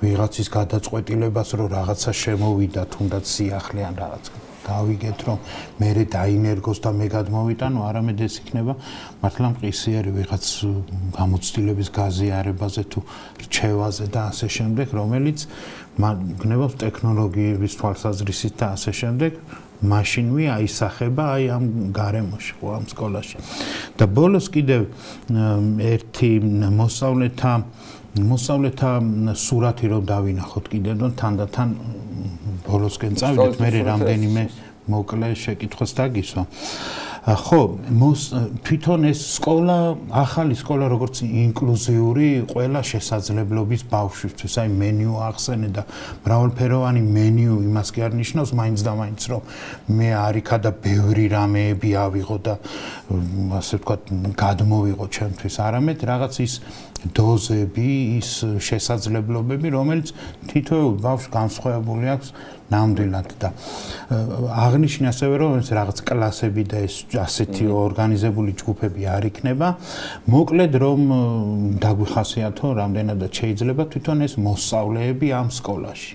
ვიღაცის გადაწყვეტილებას რომ რაღაცა შემოვიდა თუნდაც სიახლე ან რაღაც გავიგეთ რომ მე დაინერგოს და მე გადმოვიტანო არამედ ეს იქნება მართლა მყისიერი ვიღაც გამოცდილების გაზიარებაზე თუ რჩევაზე და ასე შემდეგ რომელიც გნებავს ტექნოლოგიების თვალსაზრისით და ასე შემდეგ მაშინვე აისახება აი ამ გარემოში ხო ამ სკოლაში და ბოლოს კიდევ ერთი მოსწავლეთა სურათი რომ დავინახოთ კიდევ და თანდათან ბოლოსკენ წავიდეთ მე რამდენიმე მოკლე შეკითხვას დაგისვა ხო თვითონ ეს სკოლა ახალი სკოლა როგორც ინკლუზიური ყველა შესაძლებლობის ბავშვისთვის აი მენიუ ახსენე და მრავალფეროვანი მენიუ იმას კი არ ნიშნავს მაინც და მაინც რომ მე არიქა და ბევრი რამეები ავიღო და ასე ვთქვათ გადმოვიღო ჩემთვის არამედ რაღაც ის დოზები ის შესაძლებლობები რომელიც თითოეულ ბავშვს განსხვავებული აქვს ნამდვილად და აღნიშნე ასევე რომ ეს რაღაც კლასები და ეს ასეთი ორგანიზებული ჯგუფები არ იქნება მოკლედ რომ დაგვიხასიათო რამდენადაც შეიძლება თვითონ ეს მოსწავლეები ამ სკოლაში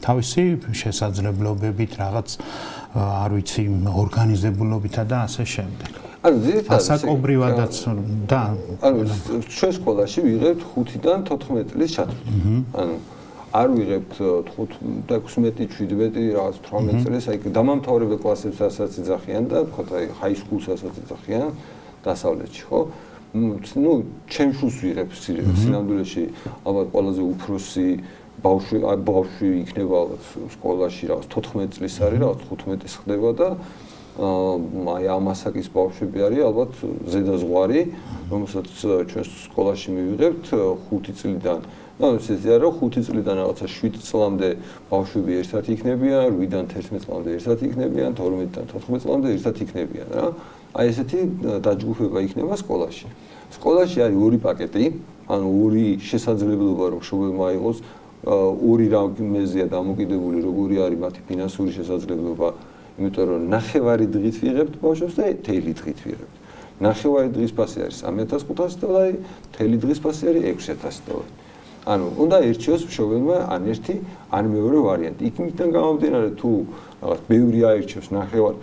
თავისი შესაძლებლობებით რაღაც არ ვიცი ორგანიზებულობითა და ასე შემდეგ ანუ ძირითადად ასაკობრივადაც და ანუ ჩვენ სკოლაში ვიღებთ 5-დან 14 წლის ჩათვლით. ანუ არ ვიღებთ 15, 17, რაღაც 18 წელს, აი დამამთავრებელ კლასებსაც იძახიან და თქვათ აი ჰაი სკულსაც იძახიან დასავლეთში, ხო? ნუ ჩემ შულს ვიღებ სინამდვილეში ალბათ ყველაზე უფროსი ბავშვი იქნება ალბათ სკოლაში რაღაც 14 წლის არის, რაღაც 15-ის ხდება და აი ამ ასაკის ბავშვები არის ალბათ ზედაზღვარი, რომელსაც ჩვენ სკოლაში მივიღებთ 5 წლიდან. ანუ ესე არა 5 წლიდან რაღაცა 7 წლამდე ბავშვები ერთად იქნებიან, 8-დან 11 წლამდე ერთად იქნებიან, 12-დან 14 წლამდე ერთად იქნებიან რა. აი ესეთი დაჯგუფება იქნება სკოლაში. სკოლაში არის ორი პაკეტი, ანუ ორი შესაძლებლობა რომ მშობელმა იყოს, ორი რამეზეა დამოკიდებული, როგორი არის მათი ფინანსური შესაძლებლობა, იმიტომ რომ ნახევარი დღით ვიღებთ ბავშვებს და თელი დღით ვიღებთ. ნახევარი დღის ფასი არის 3500 დოლარი, თელი დღის ფასი არის 6000 დოლარი. ანუ უნდა ერჩიოს მშობელმა ან ერთი, ან მეორე ვარიანტი. იქიდან გამომდინარე თუ რაღაც ბევრი აირჩევს ნახევარ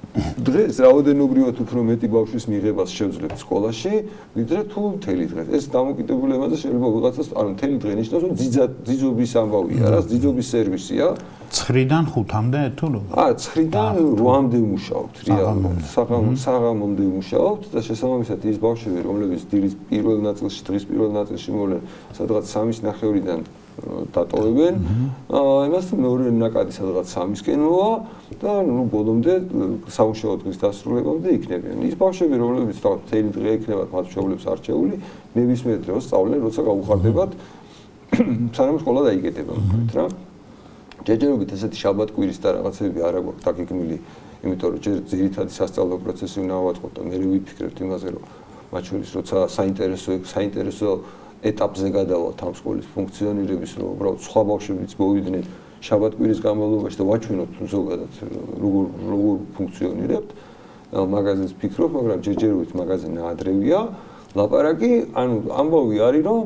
დღეს რაოდენობრივად უფრო მეტი ბავშვის მიღებას შევძლებთ სკოლაში, ვიდრე თუ მთელი დღე. ეს დამოკიდებულებაზე შეიძლება ვიღაცას, ანუ მთელი დღე ნიშნავს, რომ ძიძობის ამბავია რა, ძიძობის სერვისია. 9-დან 5-მდე თუ რო? 9-დან 8-მდე ვმუშაობთ რეალურად. საღამომდე ვმუშაობთ და შესაბამისად ის ბავშვები, რომლებიც დილის პირველ ნაწილში, დღის პირველ ნაწილში მოვლენ, სადღაც 3:30-დან დატოვებენ, იმასთან მეორე ნაკადი სადღაც 3-ისკენ მოვა და ნუ ბოლომდე სამუშაო დღის დასრულებამდე იქნებიან. ის ბავშვები, რომლებიც თავად მთელი დღე იქნებათ მათ მშობლებს არჩეული, ნებისმიერ დროს სწავლენ, როცა გაუხარდებათ სანამ სკოლა დაიგედება მოკლედ რა. ჯერჯერობით ესეთი შაბათ-კვირის და რაღაცები არ აქვს დაგეგმილი, იმიტომ რომ ჯერ ძირითადი სასწავლო პროცესი უნდა ავაწყოთ და მე ვიფიქრებთ იმაზე, რომ მათ შორის როცა საინტერესო ეტაპზე გადავალთ ამ სკოლის ფუნქციონირების, რომ უბრალოდ სხვა ბავშვებიც მოვიდნენ შაბათ-კვირის განმავლობაში და ვაჩვენოთ ზოგადად როგორ ფუნქციონირებთ. მაგაზეც ვფიქრობ, მაგრამ ჯერჯერობით მაგაზე ნაადრევია. ლაპარაკი, ანუ ამბავი არის, რომ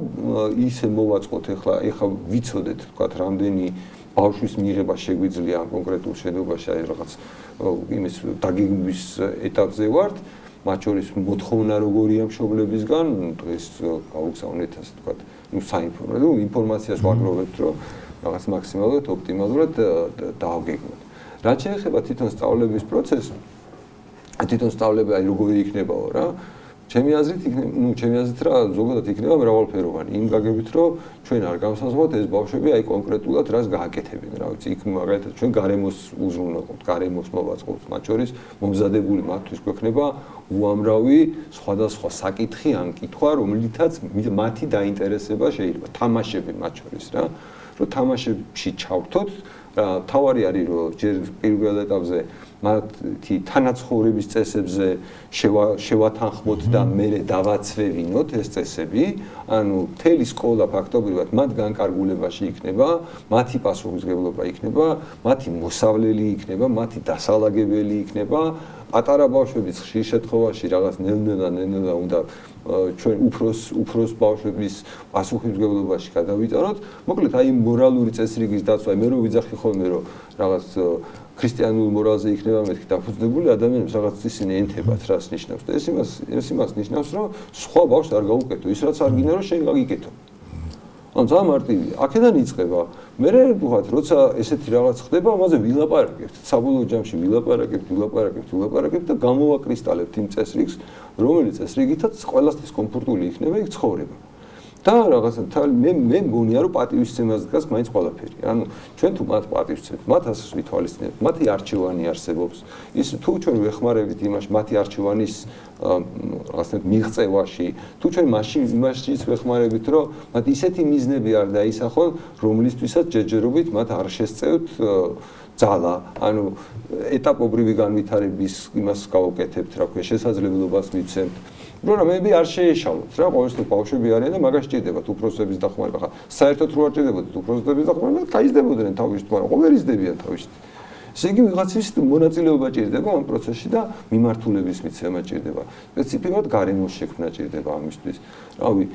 ისე მოვაწყოთ ეხლა ვიცოდეთ, თქვათ, რამდენი ბავშვის მიღება შეგვიძლია ამ კონკრეტულ შენობაში, აი რაღაც იმის დაგეგმვის ეტაპზე ვართ. მათ შორის მოთხოვნა როგორია მშობლებისგან, დღეს გავუგზავნეთ ასე თქვათ, ნუ საინფორმაციო ინფორმაციას ვაგროვებთ, რომ რაღაც მაქსიმალურად ოპტიმალურად დავგეგმოთ. რაც შეეხება თვითონ სწავლების პროცესს, თვითონ სწავლება აი როგორი იქნებაო რა. ჩემი აზრით რა ზოგადად იქნება მრავალფეროვანი. იმ გაგებით, რომ ჩვენ არ გავსაზღვრავთ ეს ბავშვები აი კონკრეტულად რას გააკეთებენ, რა ვიცი, იქ მაგალითად ჩვენ გარემოს უზრუნველყოფთ, გარემოს მოვაწყობთ, მათ შორის მომზადებული მათთვის გვექნება უამრავი სხვადასხვა საკითხი ან კითხვა, რომლითაც მათი დაინტერესება შეიძლება თამაშები მათ შორის რა, რომ თამაშებში ჩავთოთ, თავარი არის რომ ჯერ პირველ ეტაპზე მათი თანაცხოვრების წესებზე შევათანხმოთ და მერე დავაცვევინოთ ეს წესები, ანუ მთელი სკოლა ფაქტობრივად მათ განკარგულებაში იქნება, მათი პასუხისმგებლობა იქნება, მათი მოსავლელი იქნება, მათი დასალაგებელი იქნება, პატარა ბავშვებიც ხშირ შემთხვევაში რაღაც ნელ-ნელა უნდა ჩვენ უფროს ბავშვების პასუხისმგებლობაში გადავიტანოთ. მოკლედ აი მორალური წესრიგის დაცვა, მე რო ვიძახი ხოლმე რომ რაღაც ქრისტიანულ მორალზე იქნება მეთქი დაფუძნებული ადამიანებს რაღაც ისინი ენთებათ რას ნიშნავს და ეს იმას ნიშნავს რომ სხვა ბავშვს არ გაუკეთო ის რაც არ გინდა რომ შენ გაგიკეთო. ან ძალიან მარტივია. აქედან იწყება. მე ვთქვათ, როცა ესეთი რაღაც ხდება, ამაზე ვილაპარაკებთ. საბოლოო ჯამში ვილაპარაკებთ და გამოვაკრისტალებთ იმ წესრიგს, რომელიც წესრიგითაც ყველასთვის კომფორტული იქნება იქ ცხოვრება. და რაღაცა მე მგონია რომ პატივისცემას დგას მაინც ყველაფერი. ანუ ჩვენ თუ მათ პატივისცემთ, მათ ასე ვითვალისწინებთ, მათი არჩევანი არსებობს. ის თუ ჩვენ ვეხმარებით იმაში, მათი არჩევანის რაღაცა მიღწევაში, თუ ჩვენ იმაშიც ვეხმარებით, რომ მათ ისეთი მიზნები არ დაისახონ, რომლისთვისაც ჯერჯერობით მათ არ შესწევთ ძალა, ანუ ეტაპობრივი განვითარების იმას გავუკეთებთ, რა ქვია, შესაძლებლობას მიცემთ. პროგრამები არ შეეშალოთ რა, ყოველთვის ბავშვები არიან და მაგას ჭირდებათ უფროსების დახმარება. ხა საერთოდ რო არ ჭირდებოდეთ უფროსების დახმარება, გაიზდებოდნენ თავის თვარ, ყოველ იზდებიან თავის. ესე იგი ვიღაცის მონაწილეობა ჭირდება ამ პროცესში და მიმართულების მიცემა ჭირდება. სპეციფიკურად გარემოს შექმნა ჭირდება ამისთვის. რავი,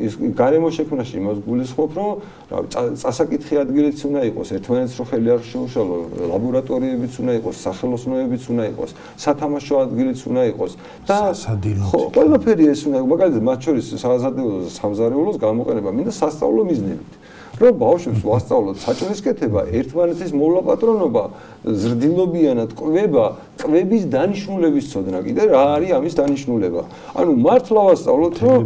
ეს გარემოს შექმნაში იმას გულისხმობ, რომ რავი, წასაკითხი ადგილიც უნდა იყოს, ერთმანეთს რო ხელი არ შეუშალო, ლაბორატორიებიც უნდა იყოს, სახელოსნოებიც უნდა იყოს, სათამაშო ადგილიც უნდა იყოს და ყველაფერი ეს უნდა, მაგალითად, მათ შორის საზადეულოს, სამზარეულოს გამოყენება მინდა სასწავლო მიზნებით. რომ ბავშვებს ვასწავლოთ საჭმლის კეთება, ერთმანეთის მოვლაპატრონობა, ზრდილობიანად კვება, კვების დანიშნულების ცოდნა. კიდე რა არის ამის დანიშნულება? ანუ მართლა ვასწავლოთ, რომ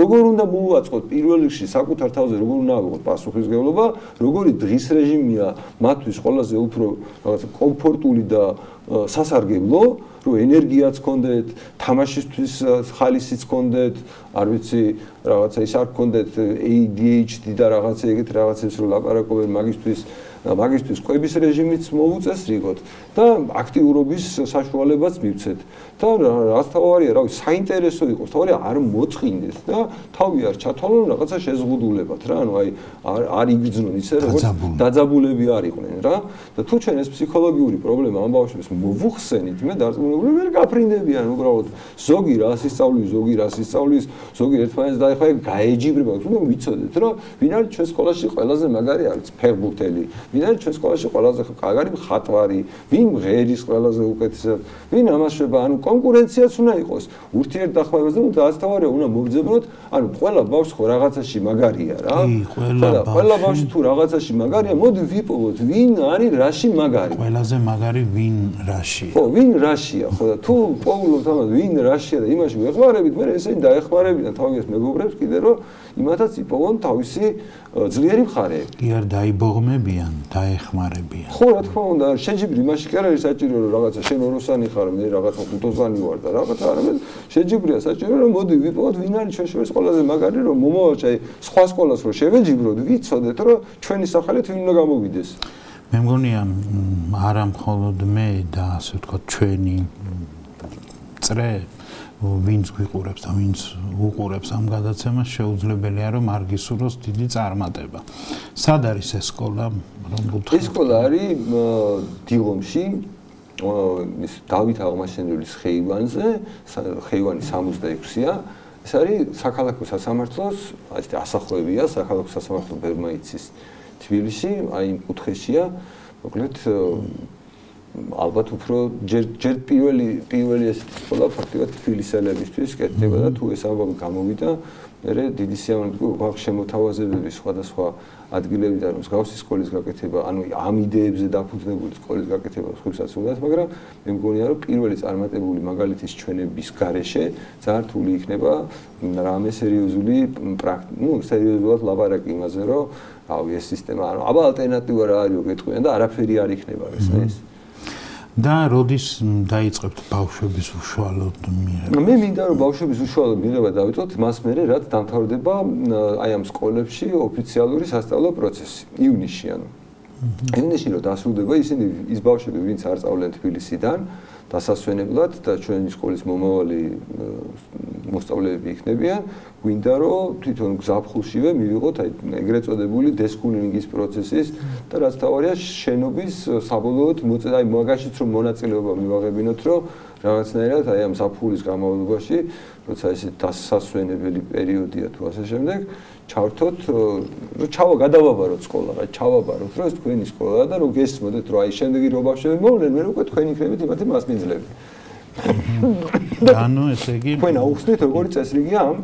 როგორ უნდა მოვაწყოთ პირველ რიგში საკუთარ თავზე, როგორ უნდა ავიღოთ პასუხისმგებლობა, როგორი დღის რეჟიმია მათთვის ყველაზე უფრო რაღაცა კომფორტული და სასარგებლო, რომ ენერგიაც გქონდეთ, თამაშისთვის ხალისიც გქონდეთ, არ ვიცი, რაღაცა ის არ გქონდეთ ADHD და რაღაცა ეგეთ რაღაცებს რო ლაპარაკობენ მაგისტვის კვების რეჟიმიც მოუწესრიგოთ და აქტიურობის საშუალებაც მივცეთ. და რაც თავარია, რავი, საინტერესო იყოს, თავარია არ მოწყინდეს და თავი არ ჩათვალონ რაღაცა შეზღუდულებად რა, ანუ აი არ იგრძნონ ისე როგორც დაძაბულები არ იყვნენ რა. და თუ ჩვენ ეს ფსიქოლოგიური პრობლემა ამ ბავშვებს მოვუხსენით, მე დარწმუნებული ვერ გაფრინდებიან უბრალოდ ზოგი რას ისწავლის, ზოგი რას ისწავლის, ზოგი ერთმანეთს დაეხება გაეჯიბრება, თუმცა ვიცოდეთ, რომ ვინ არის ჩვენ სკოლაში ყველაზე მაგარი არის ფეხბურთელი, ვინ არის ჩვენ სკოლაში ყველაზე მაგარი მხატვარი, ვინ ღერის ყველაზე უკეთესად, ვინ ამას შვება, ანუ კონკურენციაც უნდა იყოს ურთიერთდახმარებას და დაასთავარია უნდა მოვძებნოთ, ანუ ყველა ბავშვი ხო რაღაცაში მაგარია რა. ყველა ბავშვი თუ რაღაცაში მაგარია, მოდი ვიპოვოთ, ვინ არის რაში მაგარი. ყველაზე მაგარი ვინ რაშია. ხო, ვინ რაშია, ხო და თუ პოულობთ ამას ვინ რაშია და იმაში ვეხმარებით, მე ესენი დაეხმარებინა თავის მეგობრებს კიდე რომ იმათაც იპოვონ თავისი ძლიერი მხარეები. კი არ დაიბოღმებიან, დაეხმარებიან. ხო, რა თქმა უნდა, შეჯიბრი მაშინ კი არ არის საჭირო რომ რაღაცა შენ ოროსანი ხარ, მე რაღაცა ხუთოსანი ვარ და რაღაცა არამედ შეჯიბრია საჭირო რომ მოდი ვიპოვოთ ვინ არის ჩვენ შორის ყველაზე მაგარი რომ მომავალში აი სხვა სკოლას რომ შევეჯიბროთ, ვიცოდეთ რომ ჩვენი სახელით ვინ უნდა გამოვიდეს. მე მგონია არა მხოლოდ მე და ასე ვთქვათ ჩვენი წრე ვინც გვიყურებს და ვინც უყურებს ამ გადაცემას შეუძლებელია რომ არ გისურვოს დიდი წარმატება. სად არის ეს სკოლა? ეს სკოლა არის დილომში, ის დავით აღმაშენებლის ხეივანზე, ხეივანი 66-ია. ეს არის საქალაქო სასამართლოს, აი ეს ასახვევია, საქალაქო სასამართლო ბერმაიცის თბილისში, აი იმ კუთხეშია, მოკლედ ალბათ უფრო ჯერ პირველი ეს სკოლა ფაქტობრივად თბილისელებისთვის კეთდება და თუ ეს ალბათ გამოვიდა, მე დიდი სიამოვნებით გვაქვს შემოთავაზებები სხვადასხვა ადგილებიდან რომ მსგავსი სკოლის გაკეთება, ანუ ამ იდეებზე დაფუძნებული სკოლის გაკეთება სხვებსაც უნდათ, მაგრამ მე მგონია რომ პირველი წარმატებული მაგალითის ჩვენების გარეშე ძალიან რთული იქნება რამე სერიოზული სერიოზულად ლაპარაკი იმაზე, რომ რავი ეს სისტემა, ანუ აბა ალტერნატივა რა არის გეტყვიან და არაფერი არ იქნება ეს. და როდის დაიწყებთ ბავშვების უშუალოდ მიღება? მე მინდა რომ ბავშვების უშუალოდ მიღება დავიწყოთ მას მერე რაც დამთავრდება აი ამ სკოლებში ოფიციალური სასწავლო პროცესი ივნისში ანუ. ივნისში რომ დასრულდება ისინი ის ბავშვები ვინც არ სწავლენ თბილისიდან დასასვენებლად და ჩვენი სკოლის მომავალი მოსწავლეები იქნებიან, გვინდა რომ თვითონ გზაფხულშივე მივიღოთ აი ეგრეთ წოდებული დესკულინგის პროცესის და რაც თავარია შენობის საბოლოოდ აი მაგაშიც რომ მონაწილეობა მივაღებინოთ, რომ რაღაცნაირად აი ამ ზაფხულის განმავლობაში, როცა ეს დასასვენებელი პერიოდია თუ ასე შემდეგ, ჩავრთოთ, რომ გადავაბაროთ სკოლა, რა ჩავაბაროთ, რომ ეს თქვენი სკოლაა და რომ გესმოდეთ, რომ აი შემდეგი რო ბავშვები მოვლენ, მე უკვე თქვენ იქნებით იმათი მასპინძლები. ანუ ესე იგი თქვენ აუხსნით როგორი წესრიგია ამ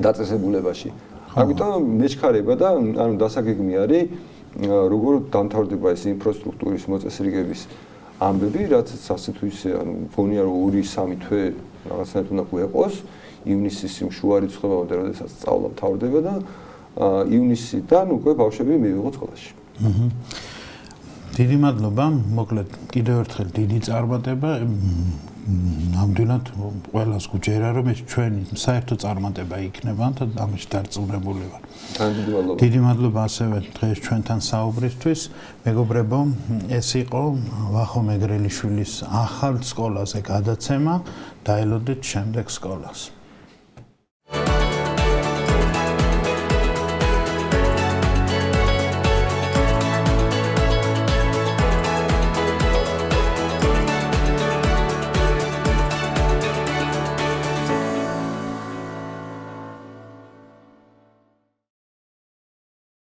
დაწესებულებაში. ამიტომ მეჩქარება და ანუ დასაგეგმი არის როგორ დამთავრდება ეს ინფრასტრუქტურის მოწესრიგების ამბები, რაც ასე თუ ისე ანუ მგონია რომ 2-3 თვე რაღაცნაირად უნდა გვეყოს ივნისის შუა რიცხვებამდე, როდესაც სწავლა მთავრდება და ივნისიდან უკვე ბავშვები მივიღოთ სკოლაში. დიდი მადლობა, მოკლედ კიდევ ერთხელ დიდი წარმატება. ნამდვილად ყველას გვჯერა რომ ეს ჩვენი საერთო წარმატება იქნება და ამაში დარწმუნებული ვარ. დიდი მადლობა ასევე დღეს ჩვენთან საუბრისთვის. მეგობრებო, ეს იყო ვახო მეგრელიშვილის ახალ სკოლაზე გადაცემა. დაელოდეთ შემდეგ სკოლას.